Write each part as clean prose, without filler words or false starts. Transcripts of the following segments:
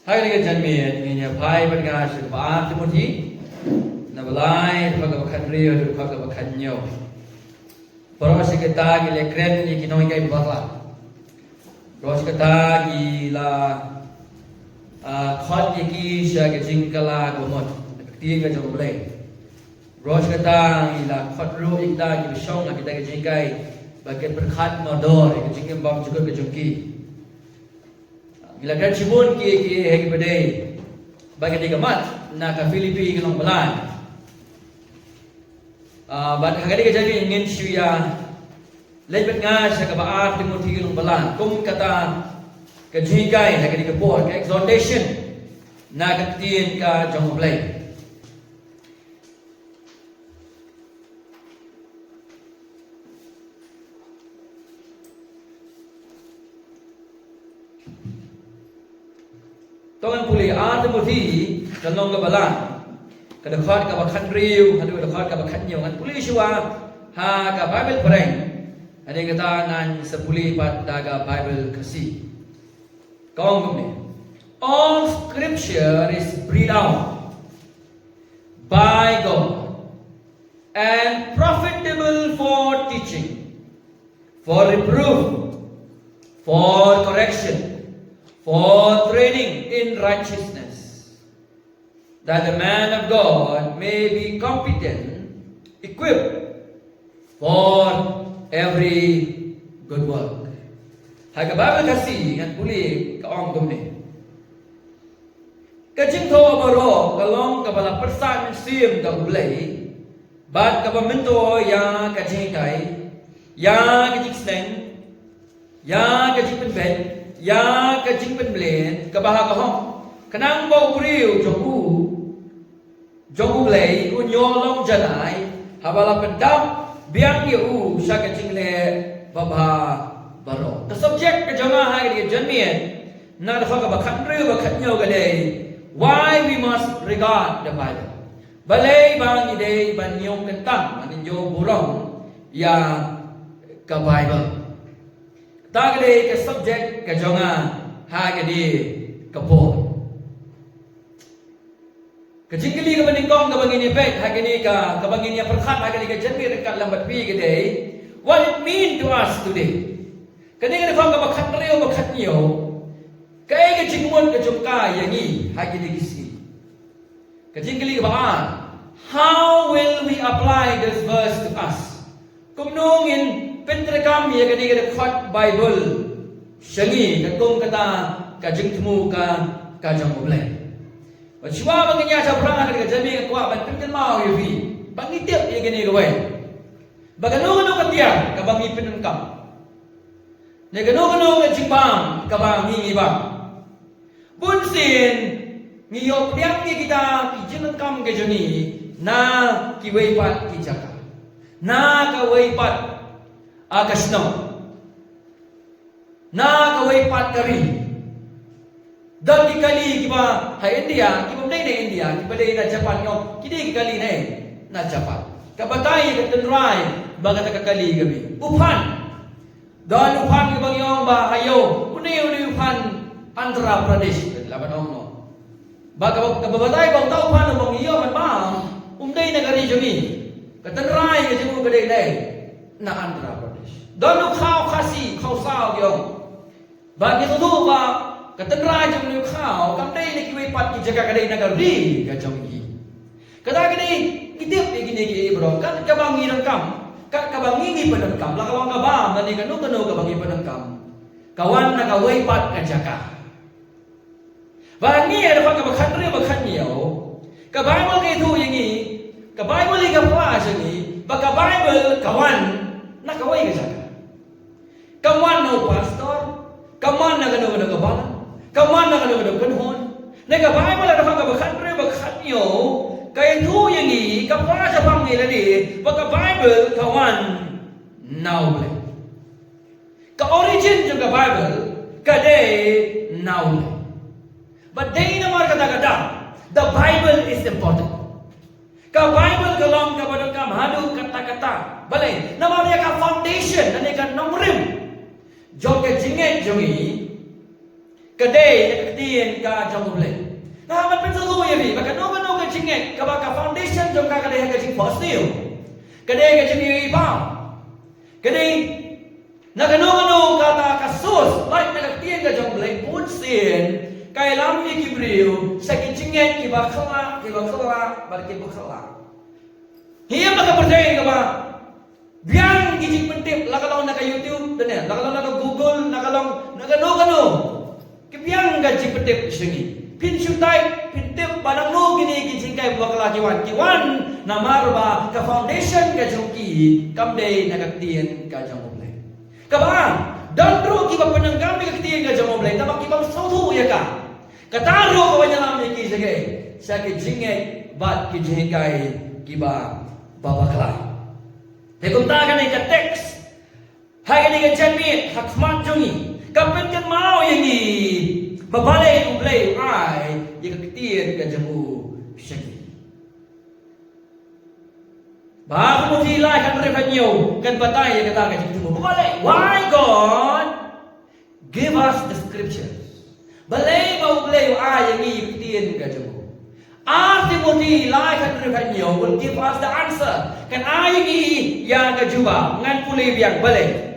Hai ni kan mi ni pai pengas ba Timothy na balai pag bakhan rio du pag bakhan nyo. Pero si kita gile kren ni kinoi kai bakla. Ros kita gila khot ki sha ke jingkala gomot. Ti ga jong blai. Ros kita gila khot ru ikda gi shong na kita ke jingkai bagian berkhat modor ke jingkem bam juga ke jongki. Bila kan cibun ki hegi badai bagi tiga mat na ka Filipi kelong belan. Bat hagadi ka jadi ingin syuya lebet ngas ka baat Timothy kelong belan. Kum kata ka jigai hagadi ka por ka exhortation na ka tien ka jong blai. Tuan puli Timothy kalong kabalan kada khat ka bakhan riu hadu kada khat ka bakhan nyo kan puli siwa ha ka Bible pereng ane kata nan sepuli pat daga Bible kasi kaum ni all scripture is breathed out by God and profitable for teaching, for reproof, for correction, for training in righteousness, that the man of God may be competent, equipped for every good work. Haga Bible kasi ngan puli kaong gumni. Kajing tho abaro kalong kabala persan sim ka ublay, bat kabamento ya kajing kai, ya kajing sneng, ya kajing penbet, ya kajing penblen kabahagahong kanang bau riu jogu blay unyolong janai habala pendam biang yu sa kajing le babha baro the subject ka jama hai ke janmien na da ka bakhan riu bakhan nyo gade why we must regard the Bible balay bang ide ban yong kentang anin yo burong ya ka Bible Tagli ke subject ke jonga hagadi kapor. Kejingkili ke beningkong ke bangini pek hagini ka bangini perkhat hagini ke jenmi rekat lambat pi gede. What it mean to us today? Kini ke fang ke bakhat rio bakhat nyo. Kai ke jingmun ke jongka yangi hagini kisi. Kejingkili ke baan. How will we apply this verse to us? Kumnungin pentrekam ya kani kada khot Bible shangi katung kata kajing temu ka jang oblai wachwa bangnya sa prang kada jami ka ban pinten mau yuvi bangitip ya kani gawai bagano katia ka bangi pinengkam ne gano ka jimbang ka bangi ba bunsin ngiyop yang kita kijengkam ke joni na kiwei pat kijaka na ka wei pat Agasno na kawai pat kari dan kali kiba hai India kiba mdai na India kiba dai na Japan yo kidi kali na na Japan kabatay ka tenrai baga ta kali gabi upan dan upan kiba yo ba hayo uni upan Andhra Pradesh laban no baga kabatay bang tau upan bang iyo man ba umdai na kari jami katenrai ka jimu kadai dai na Andhra Donu khao khasi khao sao yong bagi tu ba katenra jam lu khao kam dai ni kiwe pat ki jaga kadai naga ri ka jam gi kata gini kitip ni gini gi bro kan ka bangi rang kam ka bangi ni padang kam la kawang ka ba ngani kanu ka bangi padang kam kawan na ka wei pat ka jaga bangi ada pa ka bakhan ri bakhan yo ka Bible ke tu yangi ka Bible ka pa jani ba ka Bible kawan na ka wei ka jaga Kaman na pastor, kaman na gano kabalan, kaman na gano kanhon. Nega Bible ada ka bakhan re bakhan yo, kay tu yangi kapwa sa pangila di, baka Bible kawan naule. Ka origin juga Bible kade naule. But day namar kata-kata, the Bible is important. Ka Bible kalong kabadong kamhadu kata-kata. Balay, namar ka foundation, nani ka nomrim. Jok ke jinget jongi Kadai nakatien ka jong ublay. Nah, man pensalu ya bi, maka no ka jingek ka ba ka foundation jong ka kadai ka jing first new. Kadai ka jing iba. Kadai nakano kata kasus, like nakatien ka jong ublay pun sin. Kay lam ni kibriu, sa kijingek iba khala, bar ki bakhala. Hiya maka percaya ka ba? Biang kijing pentip lakalong naka YouTube dan ya, lakalong naka Google, lakalong nakano. Kebiang gaji pentip sengi. Pin syutai pentip padang no gini kijing kay bakala kiwan namarba ka foundation ka jongki kamdei nagaktian ka jongolay. Kabaan dandro kiba penanggami kaktian ka jongolay tabak kiba sautu ya ka. Kataro ka wanyalam ni kijing sa kijing bat kijing kay kiba babakala. Hekumtakan ni ka text. Hai ni ka janmi hakmat jongi. Kapan kan mau yang ni mabalay ublay ay yang ketir ka jamu syaki. Bahawa mo tilay kan revenue kan batay yang kata ka jamu mabalay. Why God give us the scriptures? Balay mau ublay ay yang ni ketir ka jamu. Arti mo tilay kan revenue will give us the answer. Kan ay yang ni yang ka juba ngan pulih biang balay.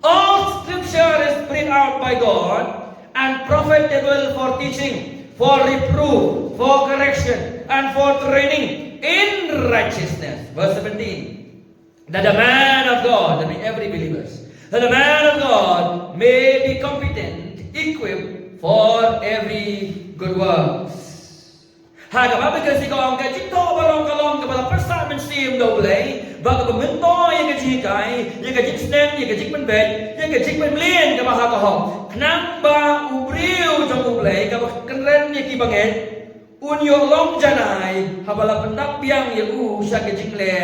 All scripture is breathed out by God and profitable for teaching, for reproof, for correction, and for training in righteousness. Verse 17. That the man of God, that means every believer, that the man of God may be competent, equipped for every good works. Hagap apa kasi kau ang kajito barang kalong kepada persa mensim doblay baga pemento yang kajikai yang kajik stand yang kajik penbet yang kajik penlien ke maha kau kenapa ubriu jong ublay kau keren yang kibanget unyo long janai habala pendap yang u sya kajik le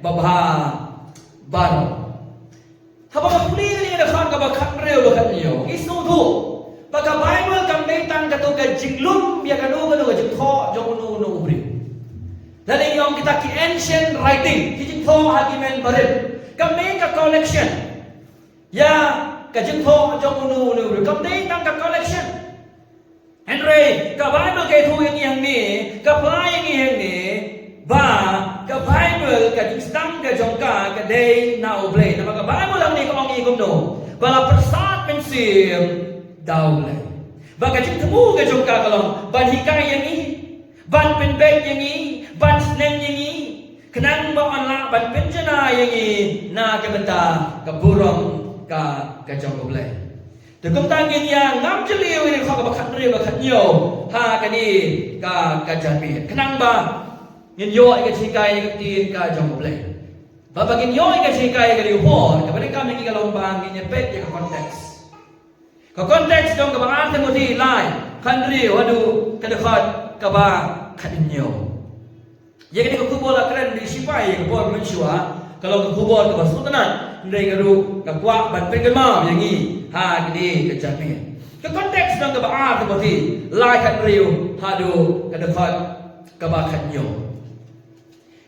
babha baru habala puli yang kan kau khatreu lo kan yo isu tu Baka Bible kam naitang katuga jiglum ya kanu jitho jong no ubri. Lalu yung kita ki ancient writing jitho hakimen barin. Kam nai ka collection. Ya ka jitho jong no ubri. Kam naitang ka collection. Henry ka Bible kay thu yang ni ka pa yang ni ba ka Bible ka jistang ka jong ka day na ubri. Na ka Bible lang ni ko ang igom no. Bala persat mensim Daulay. Baka temu ke jongka kalong ban hikai yang ini, ban penbet yang ini, ban snen yang ini, kenang ba anla ban penjana yang ini, na ke benta ke burung ke jongolay. Tekum tangin yang ngam jeliu ini kau bakat riu bakat nyo ha kani ke jambi. Kenang ba yin yo ke hikai ni ketin ke jongolay. Babagin yo ke hikai ke liuhor, kepada kami ke lombang ini pet ke konteks. Ka konteks dong ka bang Timothy lai kandri wadu kadekat ka ba kadinyo. Ya kini ka kubola keren di sipai ka bor mensua kalau ka kubol ka basutanan ndai ka ru ka kwa ban pengema yang i ha kini ka jami. Ka konteks dong ka bang Timothy lai kandri hadu kadekat ka ba kadinyo.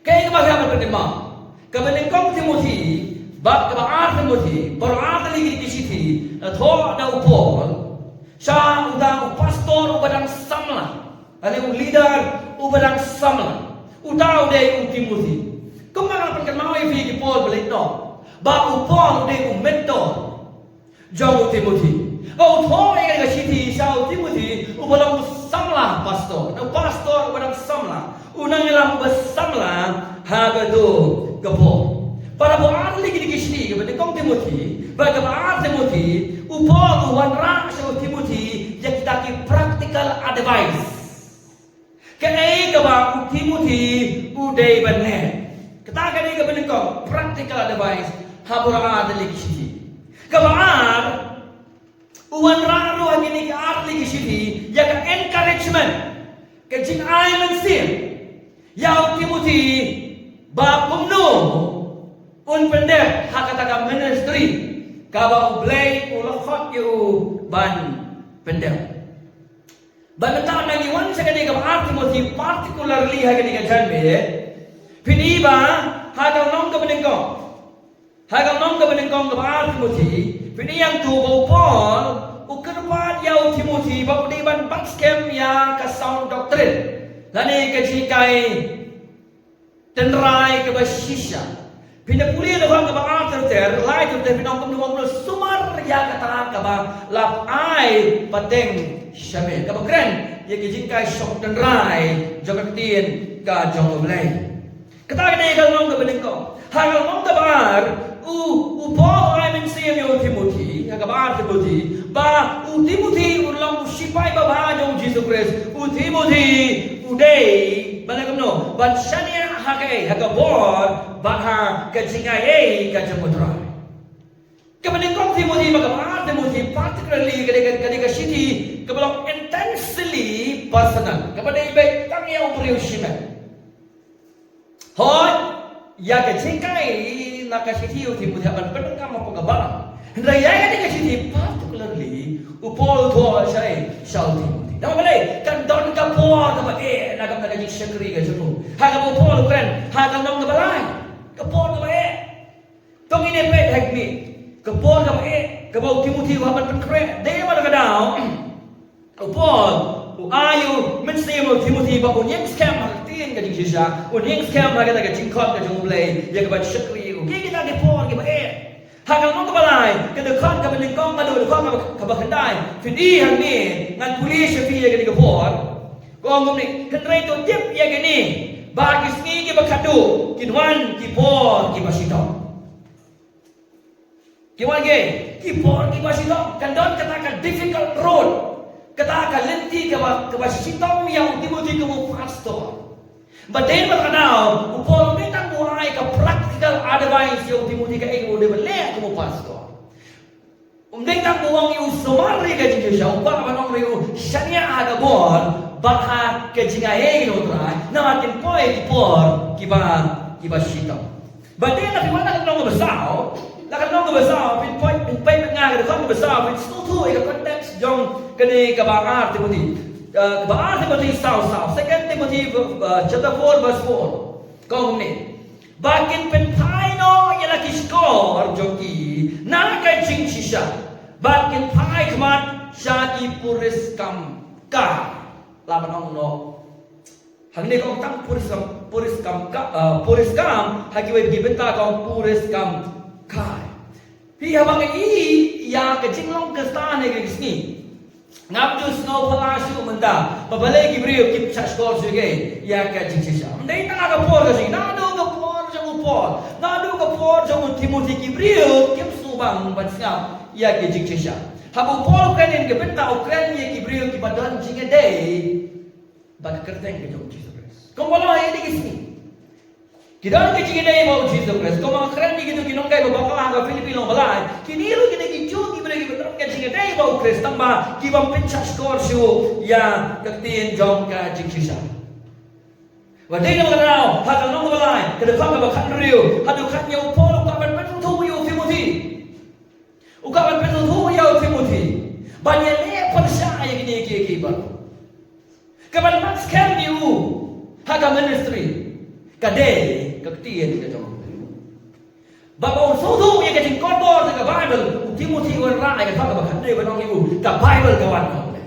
Kaya ka ba ka pengema ka benengkong Timothy Bab kebaar Timothy, berat lagi di sini. Thor ada upol, sah udang pastor ubadang samla, ada leader ubadang samla. Udang deh Timothy. Kemana perken mau ifi di pol balik no. Bab upol deh mentor. Jauh Timothy. Oh Thor yang di sini sah Timothy ubadang samla pastor. Pastor ubadang samla. Unang ilang bersamla haga tu kepo. Para buat lagi di sini kepada kong Timothy, bagi buat Timothy, upah tuan rak sama Timothy, yang kita ki practical advice. Kenai kepada Timothy, udai benar. Kita kenai kepada kong practical advice, habura ada lagi sini. Kepada uan rak ruang ini ada lagi sini, yang encouragement, kejin ayam sih, yang Timothy, bakum no. Un pendek hakataga ministry kaba ublay ulakot yu ban pendek ban ta nagi wan sa kani kaba Timothy particularly hagani ka janme piniba hagang nong ka benengkong kaba Timothy piniyang tu Paul ukarpa Bat yau Timothy ba udi ban bat scam ya ka sound doctrine. Lani ka jikai tenrai ke bashisha. Pinapuli na bang ka ba after there light of the pinong kumno sumar ya kata ka ba lap ai pateng syame. Ka ba kren ya ke jikai sok tenrai jokak tien ka jong oblay. Kata ni ka ngong ka beningko. Hagal ngong ka bar u Paul I mean see you Timothy ka ba Timothy ba u Timothy ulang sipai ba ba jong Jesus Christ u Timothy uday balagno ban shania hake hagabor bahar kajingai kajamutra kemudian kau Timothy bagaimana Timothy particularly ketika city kebelang intensely personal kemudian baik kami yang beriusiman hoi ya kajingai nak city Timothy akan penengah mampu kabar raya ketika city particularly upol tua saya shouting nama boleh kan don kapor nama nagam nagaji syakri ka juno hagam upol kren hagam nong balai kapor nama tong ini pet hagmi kapor nama kabau Timothy waban penkre de mana kadau upol ayu mesti mo Timothy ba unyeng scam hatin ka jingisha unyeng scam ha ka jingkot ka jumblay ya ka ba syakri ki kita de por ki ba hagang nong balai ke dekat ke belingkong ngadu dekat ke bakandai fidi hang ni ngan pulis fi ya ke por kong ni kendrai to tip ya ke ni ba kisni ke bakadu kinwan ki por ki basito kiwan ke ki por ki basito kan don kata ka difficult road kata ka lenti ke basito yang Timothy ke mo pastor but then makadao upol ni tang buhay ka practical advice yung Timothy ka ego de bele como pastor ding tang buwang yu sumari ka jinja upa ka nong yu shania aga bor baha ka jinga ego tra na matin poe ki por kiba shito but then na piwala ka nong basao la ka nong basao pin point pin pay nga ka nong basao pin sto tu ka context jong kani ka ba Timothy Baar Timothy sao 2 Timothy chapter 4 verse 4 kau ni bakin penpaino yala kiskor joki naka jing shisha bakin pai kmat shaki puris kam ka laban ong no hangni kong tang puris kam hagi wei gibenta kong puris kam kai hi habang i ya ke jinglong ke stane ke sini ngabdu snow palasu menda babalai gibriu kip chashkor suge ya ka jingsha ndai tanga ka por ka sing nadu ka por jong por nadu ka por jong Timothy gibriu kip subang batsngap ya ka jingsha habu por kanen ke benta ukran ye gibriu ki badan jinge dei bak kerteng ke jong Jesus Christ kombolo hai di kisni kidan ke jinge dei mau Jesus Christ komo kran di gitu kinong kai babaka ka Filipino balai kiniru kine ki jogi bere ki betrok ke jinge dei mau Christ tamba ki bam pinchas kor shu ya kaktin jong ka jingsha wadai na maganao hagal nong balai kada pa ka kan riu hadu kan yo polo ka ban petu tu yo Timothy uka ban petu tu yo Timothy banyane persya ya gini ki ba kaban mas kan you haga ministry kade kaktin ka jong Bapak sudu yang kecil kotor dengan Bible, Timothy warna yang tak bahkan dia benong ibu, tak Bible kawan kau boleh.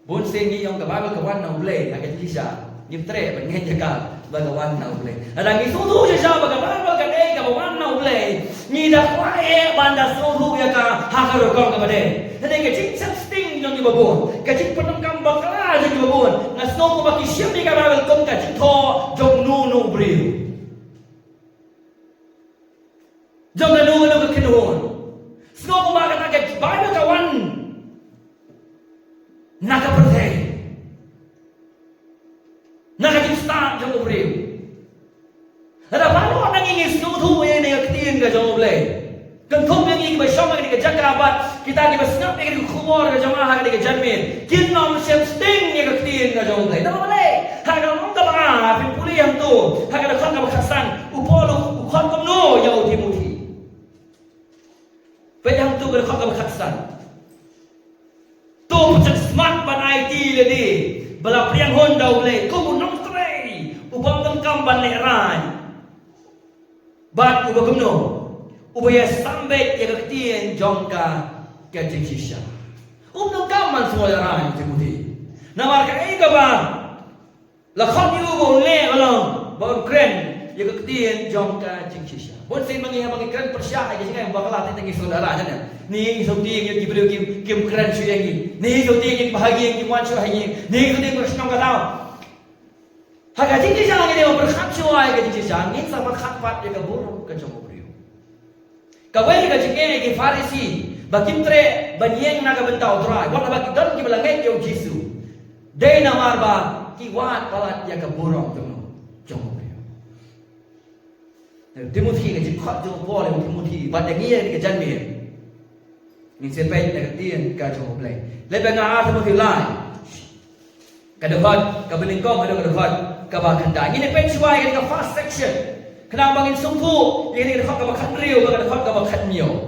Bun sengi yang ke Bible kawan kau boleh, agak kisah, nyiptre pengen jaga bagawan kau boleh. Ada ni sudu saja bagai Bible kadai kawan kau boleh. Ni dah kuai banda sudu yang ke hakar kau kepada. Ada kecil sting yang ibu bun, kecil penungkam bakal yang ibu bun. Ngasno ko baki siap ni Bible kau kecil to jong nu beriu. Jangan nunggu kenuan. Semua kumbaga tak Bible kawan nak percaya. Nak start jauh beri. Ada baru orang ingin senutu yang dia ketiin ke jauh beri. Kentum yang ingin bersama dengan jaga abad kita ingin bersama dengan kumor ke jamaah dengan janmin. Kita mesti sting yang ketiin ke jauh beri. Nama boleh. Harga mungkin apa? Pipuli yang tu. Harga dekat kebakasan. Upolo ukon kumno jauh Timothy. Pedang tu berkata berkatasan. Tu macam smart ban IT lagi. Bala priang Honda boleh. Kau nong tray. Ubang tengkam ban lerai. Bat ubah kumno. Ubah ya sampai ya ketien jongka ke jing shisha. Nong kaman semua orang Timothy. Namar ka ka ba? La khot yu bo le along bon kren ye ka tien jong ka jing shisha. Bon sin mangi mangi kren persya ke singai bakal ate tengi saudara nya. Ni so ti ye ki bro kim kren su ye ni so ti ye bahagia ki wan su hai ni so ti ko snong ka tao. Haga jing shisha ngi de berkhat su ai ke jing shisha ni sama khat pat ye ka buruk ka jong brio. Ka wei ka jing ke Farisi bakim tre banyeng naga bentau trai wala baki don ki balangai yo Jisu dei namar ba ki wat palat ya ka burong jong Timothy ke jikhat jong Paul Timothy bat yang ia ke janmi ni sepai nak tien ka jong play lebe nga Timothy lai ka dekat ka beningkong ada ka dekat ka ba kanda ni pe chuai ka fast section kena bangin sungpu ni dekat ka ba khat riu ka dekat ka ba khat mio.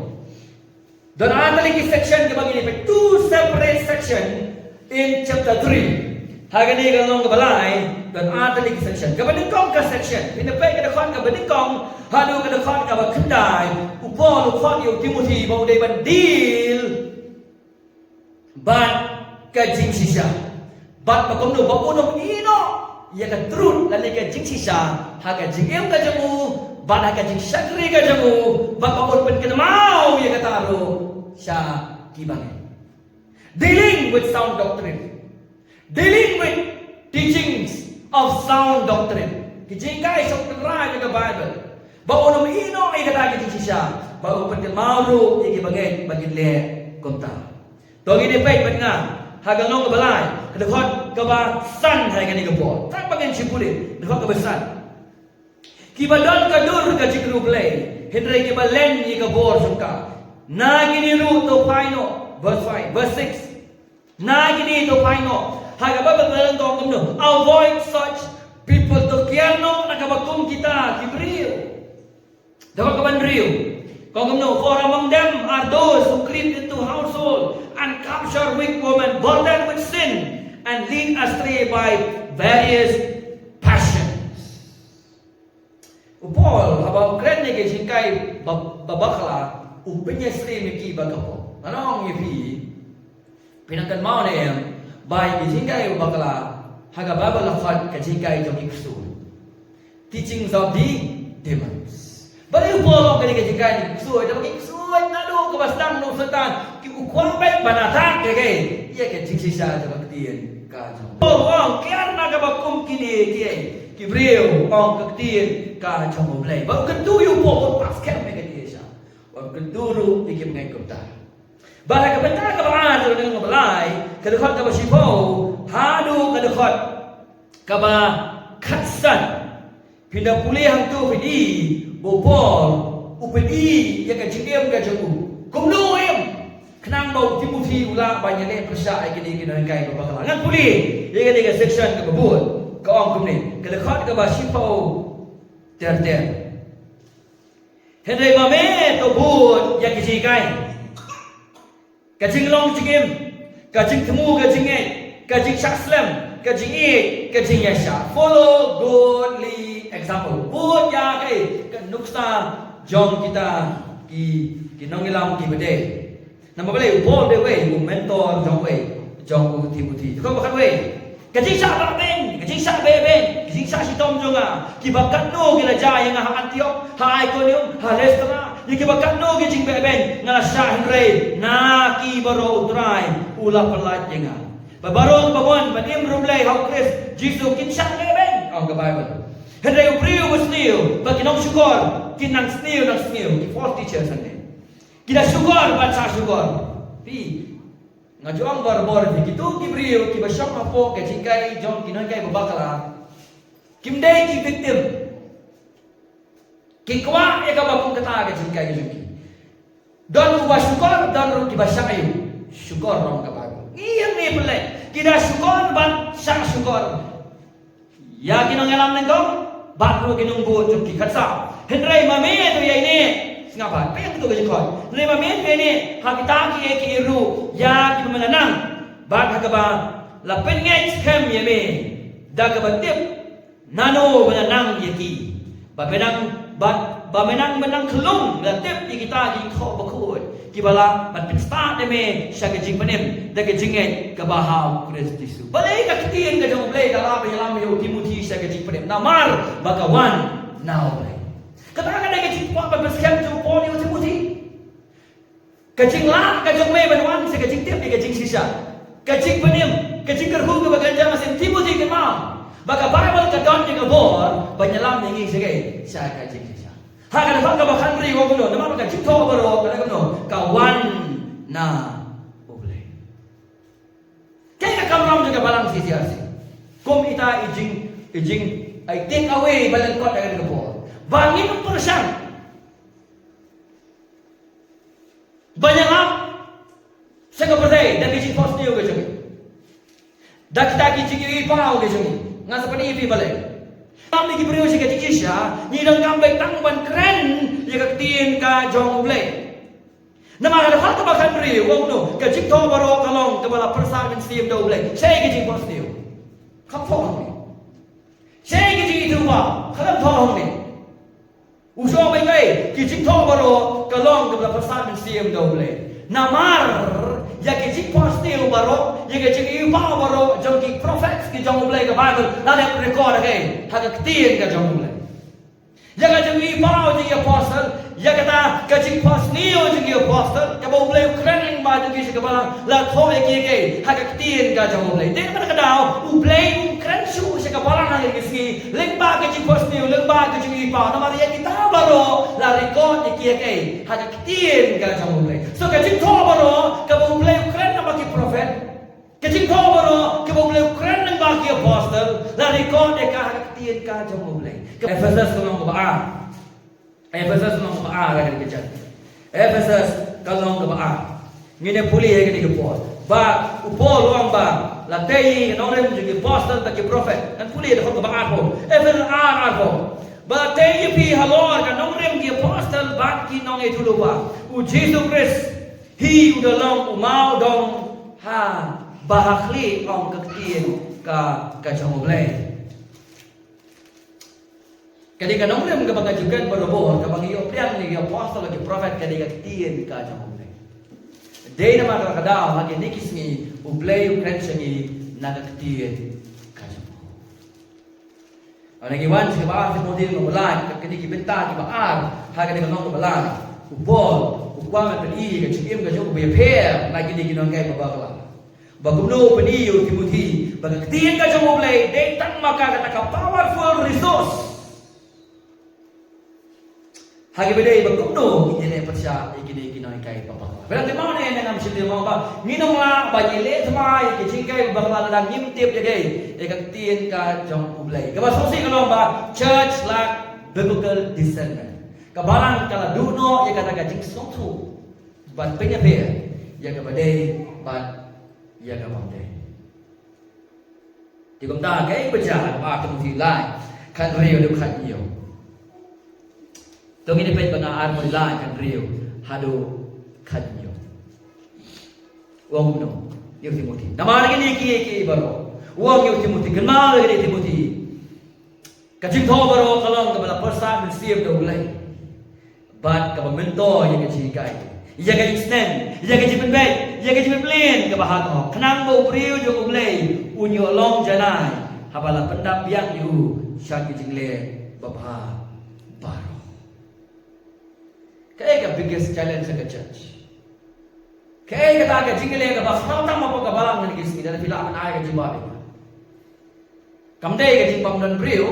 Dan ada lagi section ke bagi ni, two separate section in chapter 3. Hari ni kalau orang kebalai dan ada lagi section. Kebenikong ke section. Ini baik kita kan kebenikong, hadu kita kan kebat kendai. Upon upon you Timothy bawa dia bandil, bat kajing sisa, bat makom nu bapunum ino, ia kan terus lalu kajing sisa, haga jingem kajamu. Bana ka jing syakri ka jamu bakapon pen kena mau ya kata ro sya kibangen dealing with sound doctrine, dealing with teachings of sound doctrine kijingkai sok tenrai ke Bible ba ono ino ai kata ki sisya ba pen kena mau ro ya kibangen bagin le konta to gi de pai pen nga hagang long ka balai ka dekhot ka ba san hai ka ni ka po tak bagen sipule dekhot ka ba san Kibadon kadur ka jikru play. Henry kibalen ni kabor sungka. Nagini ru to paino. Verse 5, verse 6. Nagini to paino. Hagaba bagalan to kumno. Avoid such people to kiano nakabakum kita kibril. Dapat kaban riu. Kung kumno, for among them are those who creep into household and capture weak women burdened with sin and lead astray by various passions. Paul habang kren ni ke singkai babakla upenya sri miki bagapo anong yipi pinangkan mau ne bai ke singkai babakla haga babala khat ke singkai jom iksu teachings of the demons bari Paul ke singkai iksu ada iksu nado ke bastang no setan ki ukwan baik banata ke ia ke singsa jom ketien ka jom Paul kiarna ka bakum kini kiai Kibril ong kaktir ka chong play. Ba ketuyu po pas kem me dia sha. Ba keturu ikim ngai kota. Ba ka benta ka ba do nang balai ka dekat ka ba sipo hadu ka dekat ka ba khatsan. Pindah pulih hang tu pidi bopol upedi ya ka jingem ka jogu. Kumlu em kenang bau Timothy ula banyak le persa ai kini kini kai ba bakalangan pulih. Ya ka section ka babut. Kaong kumni kada khat ka ba sipau ter Henry mame to bud ya kiji kai kajing long jingim kajing temu kajing kajing shakslam kajing kajing yasha follow godly example bud ya kai kan nuksa jong kita ki nongilam ki bede nama bale bol de we mentor jong we jong Timothy ko bakan we Kajing sa babeng, kajing sa bebeng, kajing sa si Tom Jonga, kibakan no gila jaya nga ha Antioch, ha Iconium, ha Lystra, kibakan no kajing bebeng nga sa Henry, na kibaro utray, ula palat nga. Babaro babon, banim rumlay, how Chris, Jesus kinsa bebeng, ang Bible. Henry upriyo was niyo, baginong syukor, kinang sniyo, ki false teachers ane. Kina syukor, bat sa syukor. Pi, ngajuang barbor begitu kibriu ki basyok apo ke jingkai jong kinan kai babakala kimdai ki victim ki kwa e ka bakung kata ke jingkai ke jingki don ubah syukur don ru ki basyak ayu syukur rong ka bago iya ni pele kida syukur ban syak syukur ya kinong alam nengkong bat ru kinong bu jong ki khatsa henrai mame tu ya ini Singapa? Apa yang tu kajikot? Lima minit ini hakita ki eki iru ya ki memenang. Bag hakaba lapen ngej kem yeme. Dagaba tip nano menang yeki. Ba menang kelung la tip kita ki kho bakut. kibala man pinsta me siya gajing panim da gajing ka bahaw Kristo balay ka kitin ka jong play kala yalam yo Timothy siya gajing panim namar bakawan now play katakan da gajing pa pagberskem jo Paul yo Timothy kajing la ka jong me banwan siya gajing tip gajing sisa kajing panim kajing kerhu ka baganja masin Timothy ka ma baka Bible ka don ni ka bor banyalam ni sige siya kajing Hakan apa kabakan ri wo kuno nama ka jito baro kana kuno kawan na oble. Kaya ka kamram juga balang sisi-sisi. Kom ita ijing I take away balang kot dengan kepo. Bangin persan. Banyak am saya kepada dan ijing post dia ke sini. Dak kita ijing ipau ke sini. Ngasa pani ipi balik. Kami diberi usia kecil ni dang kambing tangban keren ya ketin ka jong ublay. Nama ada hal kebakan beri wong no kecik to baro kalong kebala persamaan siam do ublay. Saya kecik bos dia. Kapong ni. Saya kecik itu ba kalam thong ni. Uso bai ngai kecik to baro kalong kebala persamaan siam do ublay. Namar ya kecik bos dia baro ya kecik ipa baro jong ki prophets ki jong ublay ka Bible ada record ke hak ketin ka jong ublay. Ya ka jong ipa jong apostle ya kata kecik bos nio jong apostle ka ba ublay kren ma jong ki kebala la thoi ki ke hak ketin ka jong ublay. Dia mana kadao ublay kren su sa kebala na ki si lengba kecik bos nio lengba ka jong ipa namar ya kita baro la record ki ke hak ketin ka jong ublay. So kecik to baro ka ba ublay kren na ki prophet kecik to baro ka ba ublay kren na ba ki apostle la record ka hak ketin ka jong ublay. Efesus kalong ba Efesus kalong ba ka ni kejan Efesus kalong ba ngine puli he ni kepo ba upo luang ba la tei norem ji apostle ta ki prophet kan puli de ko ba ko Efesus ko ba tei pi halor ka norem ki apostle ba ki nong e tulu ba u Jesus Christ hi u dalong umau dong ha bahakli ong kektien ka jong ublay. Kadi ka nong ka bagajukan borobo ka bangiyo priang ni apostle ki prophet kadi ka tien ka jong ublay. Day na mga kadao hagi nikis ni ublay ukrensa ni nagakatien ka jong. Ang iwan sa baar sa model ng balan kadi ki benta ki baar hagi ni nong balan upol upwa pali ka chikim ka jong be pair lagi ni ginong kay babakla. Bagumno paniyo Timothy bagakatien ka jong ublay day tang maka ka powerful resource. Hagi bedai bagumno ini persya ikini kinoi kai papa. Berarti mau ne nang sindi mau ba minum la ba yele thmai ki chingkai bagla la nim tip jage ekatien ka jong ublay. Ka ba sosi kalong ba church like biblical discernment. Ka balang kala duno ya kata ka jing sotu. Ba penya pe ya ka bedai ba ya ka mamde. Thì chúng ta cái bây giờ ba Timothy lại kan rio được khăn nhiều. Tong ini pet bangaan mo la kan rio hado kanyo. Wong no, yo Timothy. Namar gini ki baro. Wong yo Timothy kenal gini Timothy. Kajing tho baro kalong ka bala persa min siam do ulay. Bat ka mento yang ka chikai. Ya ka extend, ya ka jipen bet, ya ka jipen plan ka bahag ho. Kanang bo rio jo ulay unyo long janai. Habala pendap yang yu syak jingle babha baro. Kaya ka biggest challenge sa church. Kaya ka taga jingle ka bas tama mo ka balang ni kismi dala pila man ay ka jibabe. Kamday ka jimbam dan brio,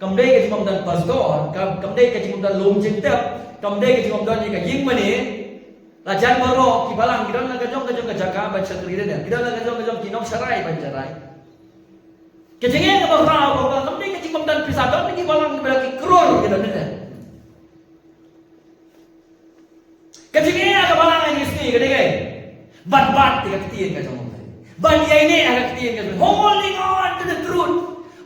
kamday ka jimbam dan pastor, kamday ka jimbam dan lom jintep, kamday ka jimbam dan ka yingmani. Lajan baro ki balang kidon na kajong ka jaka ban sa krida. Kidon na kajong kinok saray ban saray. Kajingin ka ba raw kamday ka jimbam dan pisadon ni balang beraki krol kidon na. Kajingin ka balang ni kismi kadige. Bat tiga ketien ka jong. Ban yaine aga ketien ka. Holding on to the truth.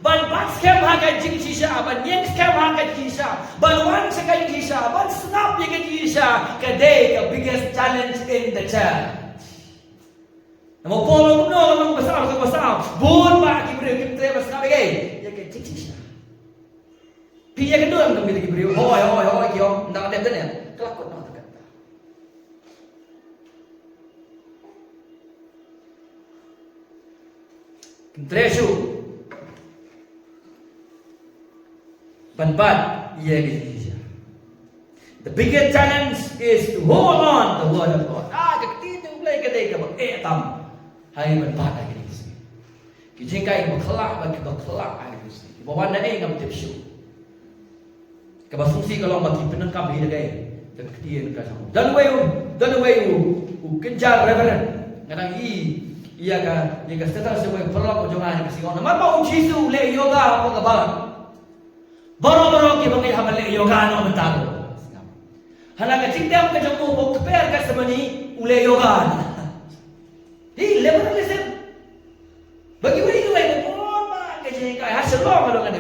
Ban scam haga jing sisa, ban yang scam haga sisa, ban one second sisa, ban snap yang sisa. Kadai the biggest challenge in the church. Namo polo no namo besar. Bon ba ki beri ki tre besar bagi. Ya ke jing sisa. Pia kedua ngam ki beri. Hoi kyo, ndak ada benar. Kelakot no. Tresu Banbat ia Indonesia. The biggest challenge is to hold on the word of God. Ketika mulai kedai ke tam hai banbat lagi ni. Kijingkai bakla bagi bakla ai ni. Bawa na ngam tipsu. Kabasungsi kalau mati penengkap hidup gay. Ketika ka sama. Dan way kejar reverend. Kadang iya ka status way perlu jangan kasi ona. Mapa Jisu le yoga apa kabar. Boro-boro ki bangai hamal le yoga no mentaro. Hala ka tingdam ka jamu bo keper ka semani ule yoga. Di liberalism. Bagi wali tu ay oh ma ka jeng kai hasil lo kalau kan.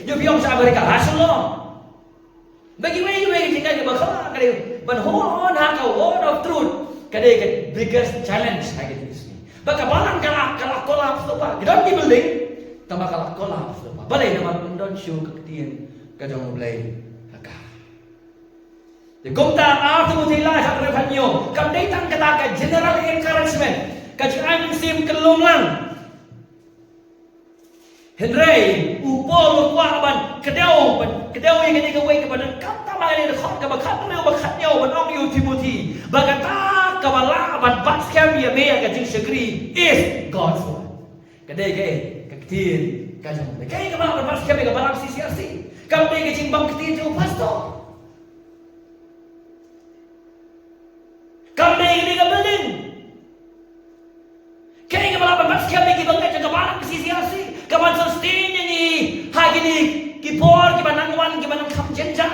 Yo biong sa Amerika hasil lo. Bagi wali tu ay jeng kai bakala ka ban hold on ha word of truth. Kadai ka biggest challenge hai ka sini. Baka balang kala collapse to pa. Don't di building tambah kala collapse to pa. Balai naman don't show kaktian ka jong blay. Kung ta after mo tila sa revenue, kam datang kata ka general encouragement, ka jang sim kelong lang. Henry upol kwa ban kedau yang ini ka way ka ban kam ta ma ni khot ka ba khat reu ba khat nyau ban ong yu Timothy, ba ka ta ka ba la ban bat scam ya me ka jing secret is God's word. Kadai ka ktin ka jang. Kai ka ba bat scam ka ba CCRC. Kam dai ka jing bang ktin jo pastor. Kami ini ke building. Kaya malapit pas kami kita bangun jaga barang CCRC. Kapan sustain ini hari ini kipor kibanang wan kibanang kam jenja.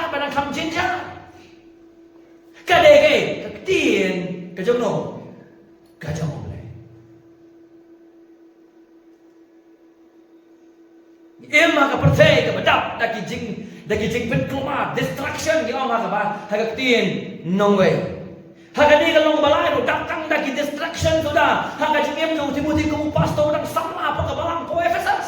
Kadai kaktin kajong no kajong boleh. Emma ka percaya ka badap daki jing penkelma distraction ki oma ka ba kaktin no way. Hagani kalau balai tu datang dari distraction sudah. Haga jengem tu Timothy kamu pastor orang sama apa kebalang ko Efesus.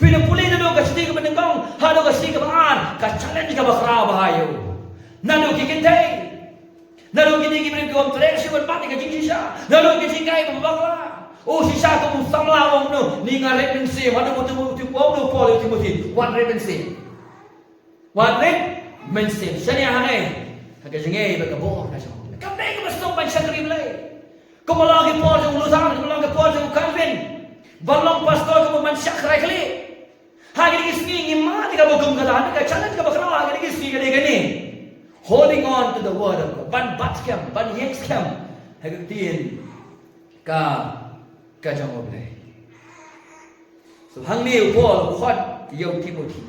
Bila pulih dulu ke sini ke menengkong, hado ke sini ke baan, ke challenge ke bakra bahayo. Nado kikintai, nado kini kini kau teresi berpati ke jingisha, nado kini kai berbakla. Oh sisa kamu samla wong no, ni ngaret mensi, hado mutu wong no Paul Timothy, one red mensi, seni hangai. Haga jengay bagabo ka jong. Kamay ka bastong ban siya kriblay. Kumalagi po jong Luzon, kumalagi po jong Calvin. Balong pastor ka man siya krakli. Haga ni ismi ngimati ka bogum ka ka challenge ka bakra haga ni ismi ka gani. Holding on to the word of God. Ban batkyam, ban yexkyam. Haga tin ka jong oblay. So hangni Paul khot yow Timothy.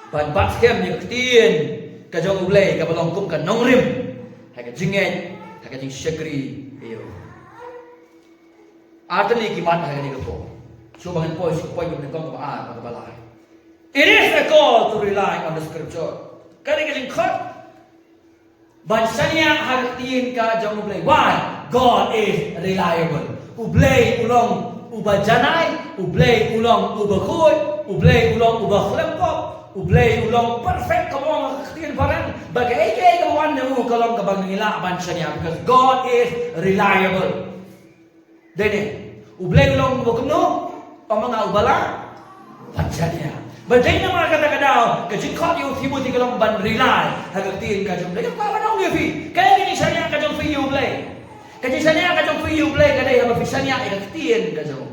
Ban batkyam ni tin kajong ulay kabalong kum ka nongrim haga jinget haga jing shagri iyo atali ki mat haga ni ko so bangan po yung kong ba balay. It is a call to rely on the scripture. Kani ka jing khot bansanya haga tin ka jong ulay. Why? God is reliable. Ublay ulong ubajanay, ublay ulong ubakhoy, ublay ulong ubakhlempop, ublay ulong perfect kamu khatin paran bagai kawan nemu kalau kabang ngila bansanya because God is reliable. Dene ublay ulong ubakno pamanga ubala bansanya. Badai nama kata-kata kejikot yu Timothy kalau ban rely hagatin kajong lagi apa nang yefi kaya gini saya kajong fi ublay. Kajong saya kajong fi ublay kadai haba fisanya hagatin kajong.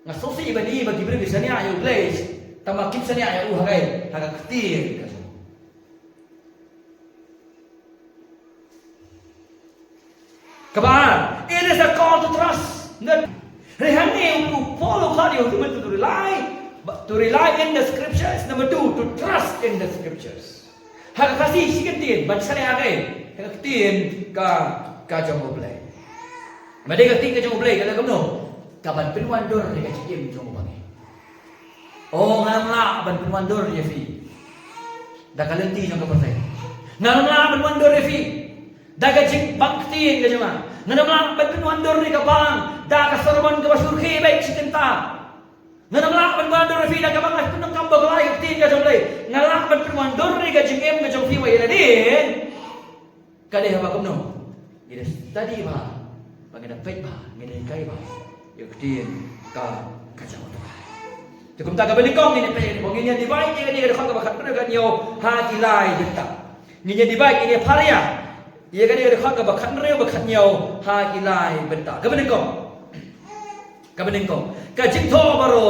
Ngasusi ibani bagi beri bisanya ayo blaze tambah kitsanya ayo hagai haga ketir. Kabar, it is a call to trust. Rehani follow cardio to rely in the scriptures. Number 2, to trust in the scriptures. Haga kasih sikitin bansanya hagai haga ketir ka jong blay. Madai ketir ka jong blay kalau kamu kaban pinwandor ni kacim jong bangi. Oh ngamla ban pinwandor ya fi. Da kalenti jong kapasay. Ngamla pinwandor ya fi. Da kacim bakti ka jama. Ngamla ban pinwandor ni kabang da kasorban ka basurhi baik sikinta. Ngamla ban pinwandor ya fi da kabang pinang kambag lay tin ka jong lay. Ngamla ban pinwandor ni kacim ka jong fi wa ila din. Kadai haba kumno. Ida tadi ba ngada pet ba ngada kai ba ya kedien ka jang tu tu kum ta ka bani kong ni pe bong ni divide ni ka khong ka khat pa ka nyo ha ki lai benta ni divide ni pharia ye ka ni ka khong ka khat re ba khat nyo ha ki lai benta ka bani kong ka jing tho baro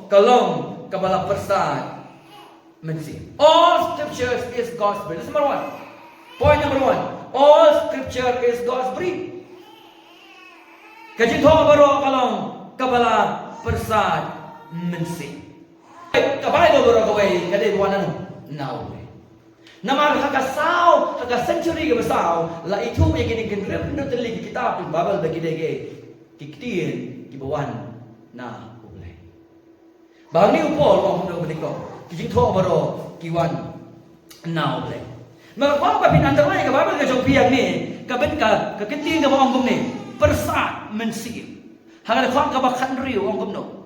ka long ka bala persat mensi all scriptures is God's breath. That's number 1. Point number 1, all scripture is God's breath. Kajin tho baro kalong kabala persat mensi. Kabai do baro kawai kadai buan anu now. Namar haka sao haka century ke besau la itu yang kini kendrem no teli kitab tu Bible bagi dege kikitien ki bawan na ulai. Bang ni upol wong no bediko. Kajin tho baro kiwan now ulai. Maka kau apa pinantara yang Bible ke jong piang ni kaben ka kekitien ke bawang ni. Persat mensim. Hangada khong ka bakhan riu ong kumno.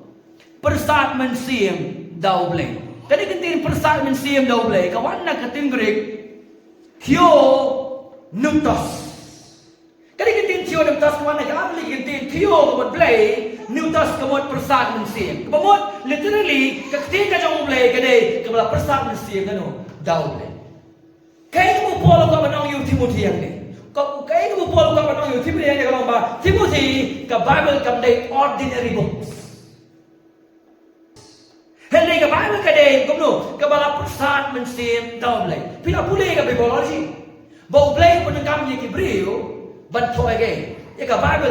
Persat mensim daw blay. Kadi kentin persat mensim daw blay. Kawan na katin Greek Theo Nuptos. Kadi kentin Theo Nuptos kawan na kaamli kentin Theo kamot blay Nuptos kamot persat mensim. Kamot literally katin ka jong blay kadi kamala persat mensim kano daw blay. Kaya mo polo ka manong yung Timothy yang ni. Kau kaya kamu Paul kau pernah yung Timothy yang kalau bah Timothy ke Bible kamdai ordinary books. Hendak ke Bible kadai kamu ke bala persat mensim tahu belai. Pina pulih ke biologi. Bau belai pun kami yang Hebrew bantu lagi. Ya ke Bible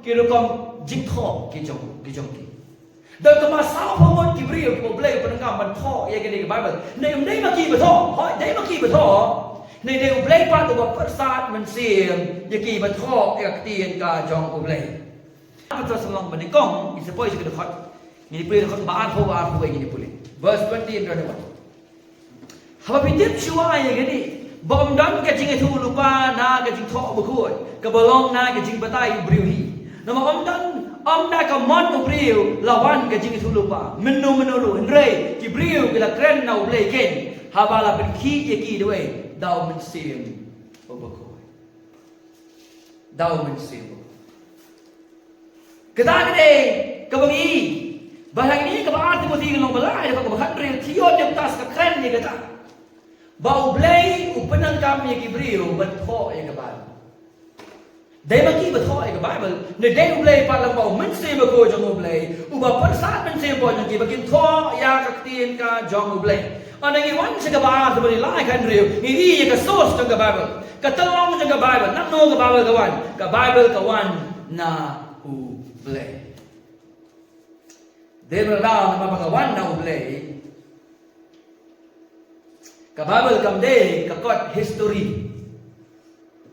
kira kom jingko kijong ki. Dan kemasa pemot Hebrew bau belai pun kami bantu ya ke Bible. Nei maki betul, nei maki betul.ในเรื่องเบลย์ปัตตัวประสาทมันเสียงยากีบันทอกยาตีนกาจองอุเบลย์พระเจ้าสมองบันกองอิสปอยส์ก็ได้ขัดนี่เปลี่ยนคนบ้านผู้เองนี่พูดเลย verse 20 and 21 haba pitip shua ya gani bom dan ka jing thu lupa na ka jing tho bu khoi ka bolong na ka jing batai briu hi nama om da ka mon briu lawan ka jing thu lupa menu lu henre ki briu ka la kren na uble ken haba la ben ki ya ki doi daw mensim obakoi daw mensim kada kade kabangi bahang ini ka baat mo tingin long balay ka bahan real tiyo dem tas ka kren ni kata bau blay upenang kami ki brio batho ya ka bal dai maki batho ya ka bible ne dai blay pa lang bau mensim ko jong blay uba persat mensim ko jong ki bagin tho ya ka tin ka jong blay anang iwan sa kabaat sa balilay kan real ini ya ka source jong ka bible katalong jong ka bible nakno ka bible kawan na u blay Debra daw na mapagawan na ublay ka Bible kamde kakot history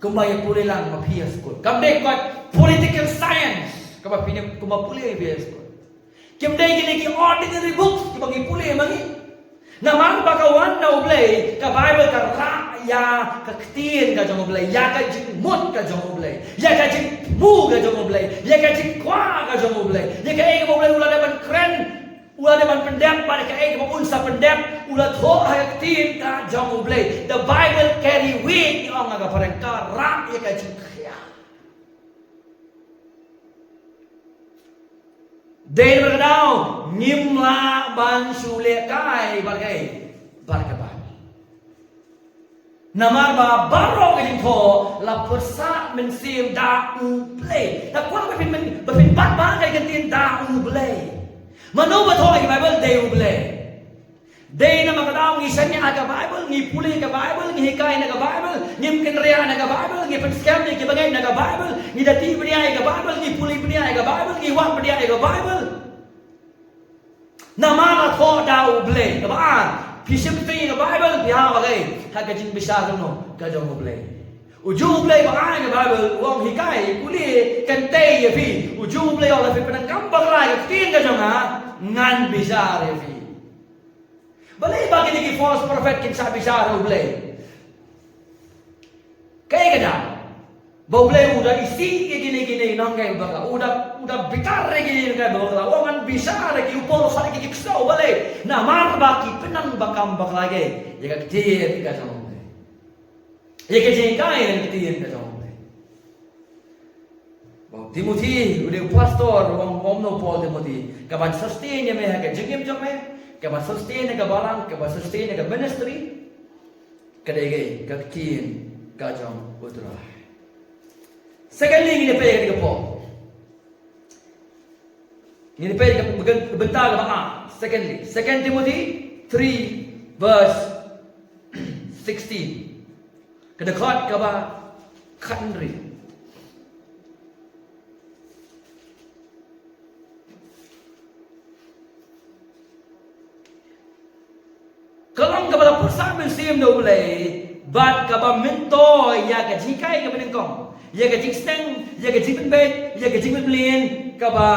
kumaya puli lang mapiyas ko kamde kot political science kumapuli mapiyas ko kamde gini ki ordinary books kibagi puli mangi naman bagawan na ublay ka Bible ka ya ka ktiin ka jong ublay ya ka jimut ka jong ublay ya ka jimu ka jong ublay ya ka jikwa ka jong ublay ya ka ega ublay ulah depan keren ulah depan pendek pada ka ega unsa pendek ulah tho ha ktiin ka jong ublay the Bible carry weight ang aga parang ka rak ya ka jikya Dei berkadau nyimla ban sule kai barkai barkaban namar ba baro ke tho la persat mensim da u play ta kwa bapin bat ba kai kentin da u play mano ba tho ke Bible dei u play dei na makadau ngi sanya aga Bible ngi puli ka Bible ngi hikai na ka Bible ngim kenria na ka Bible ngi penskam ni ke bagai na ka Bible ngi dati bria ka Bible ngi puli bria ka Bible ngi wak bria ka Bible namara tho da u play ka ba Pisip ti ka Bible biha bagai ha ka jing bisa no ka jong ublay uju ublay ba ai ka Bible wong hikai kuli kan te ye fi uju ublay ola fi penang kambang lai ka tin ka jong ha ngan bisa re fi balai bagi ni ki false prophet kin sa bisa ublay kai ka da Boblay udah isi gini nong kayak bakal udah bitar gini kayak bakal wangan bisa lagi upol kali gigi kesau balik nah mar baki penang bakam lagi ya kecil ka sama ya, ya kecil kai yang kecil ka sama Timothy, udah pastor, om no Paul Timothy. Kapan sustain ya meh, kapan jengim jom meh, kapan sustain ya kabalang, kapan sustain ya ministry. Kadai kakin kajang putra. Secondly, ini payah kita Paul. Ini payah kita bentar ke Secondly, 2 Timothy 3 verse 16. Kedekat kaba kanri. Kalau kepada pusat musim do boleh, bat kaba minto ya kajikai kaba nengkong, ya kajik steng, ya kajik penbet, ya kajik penbelin kaba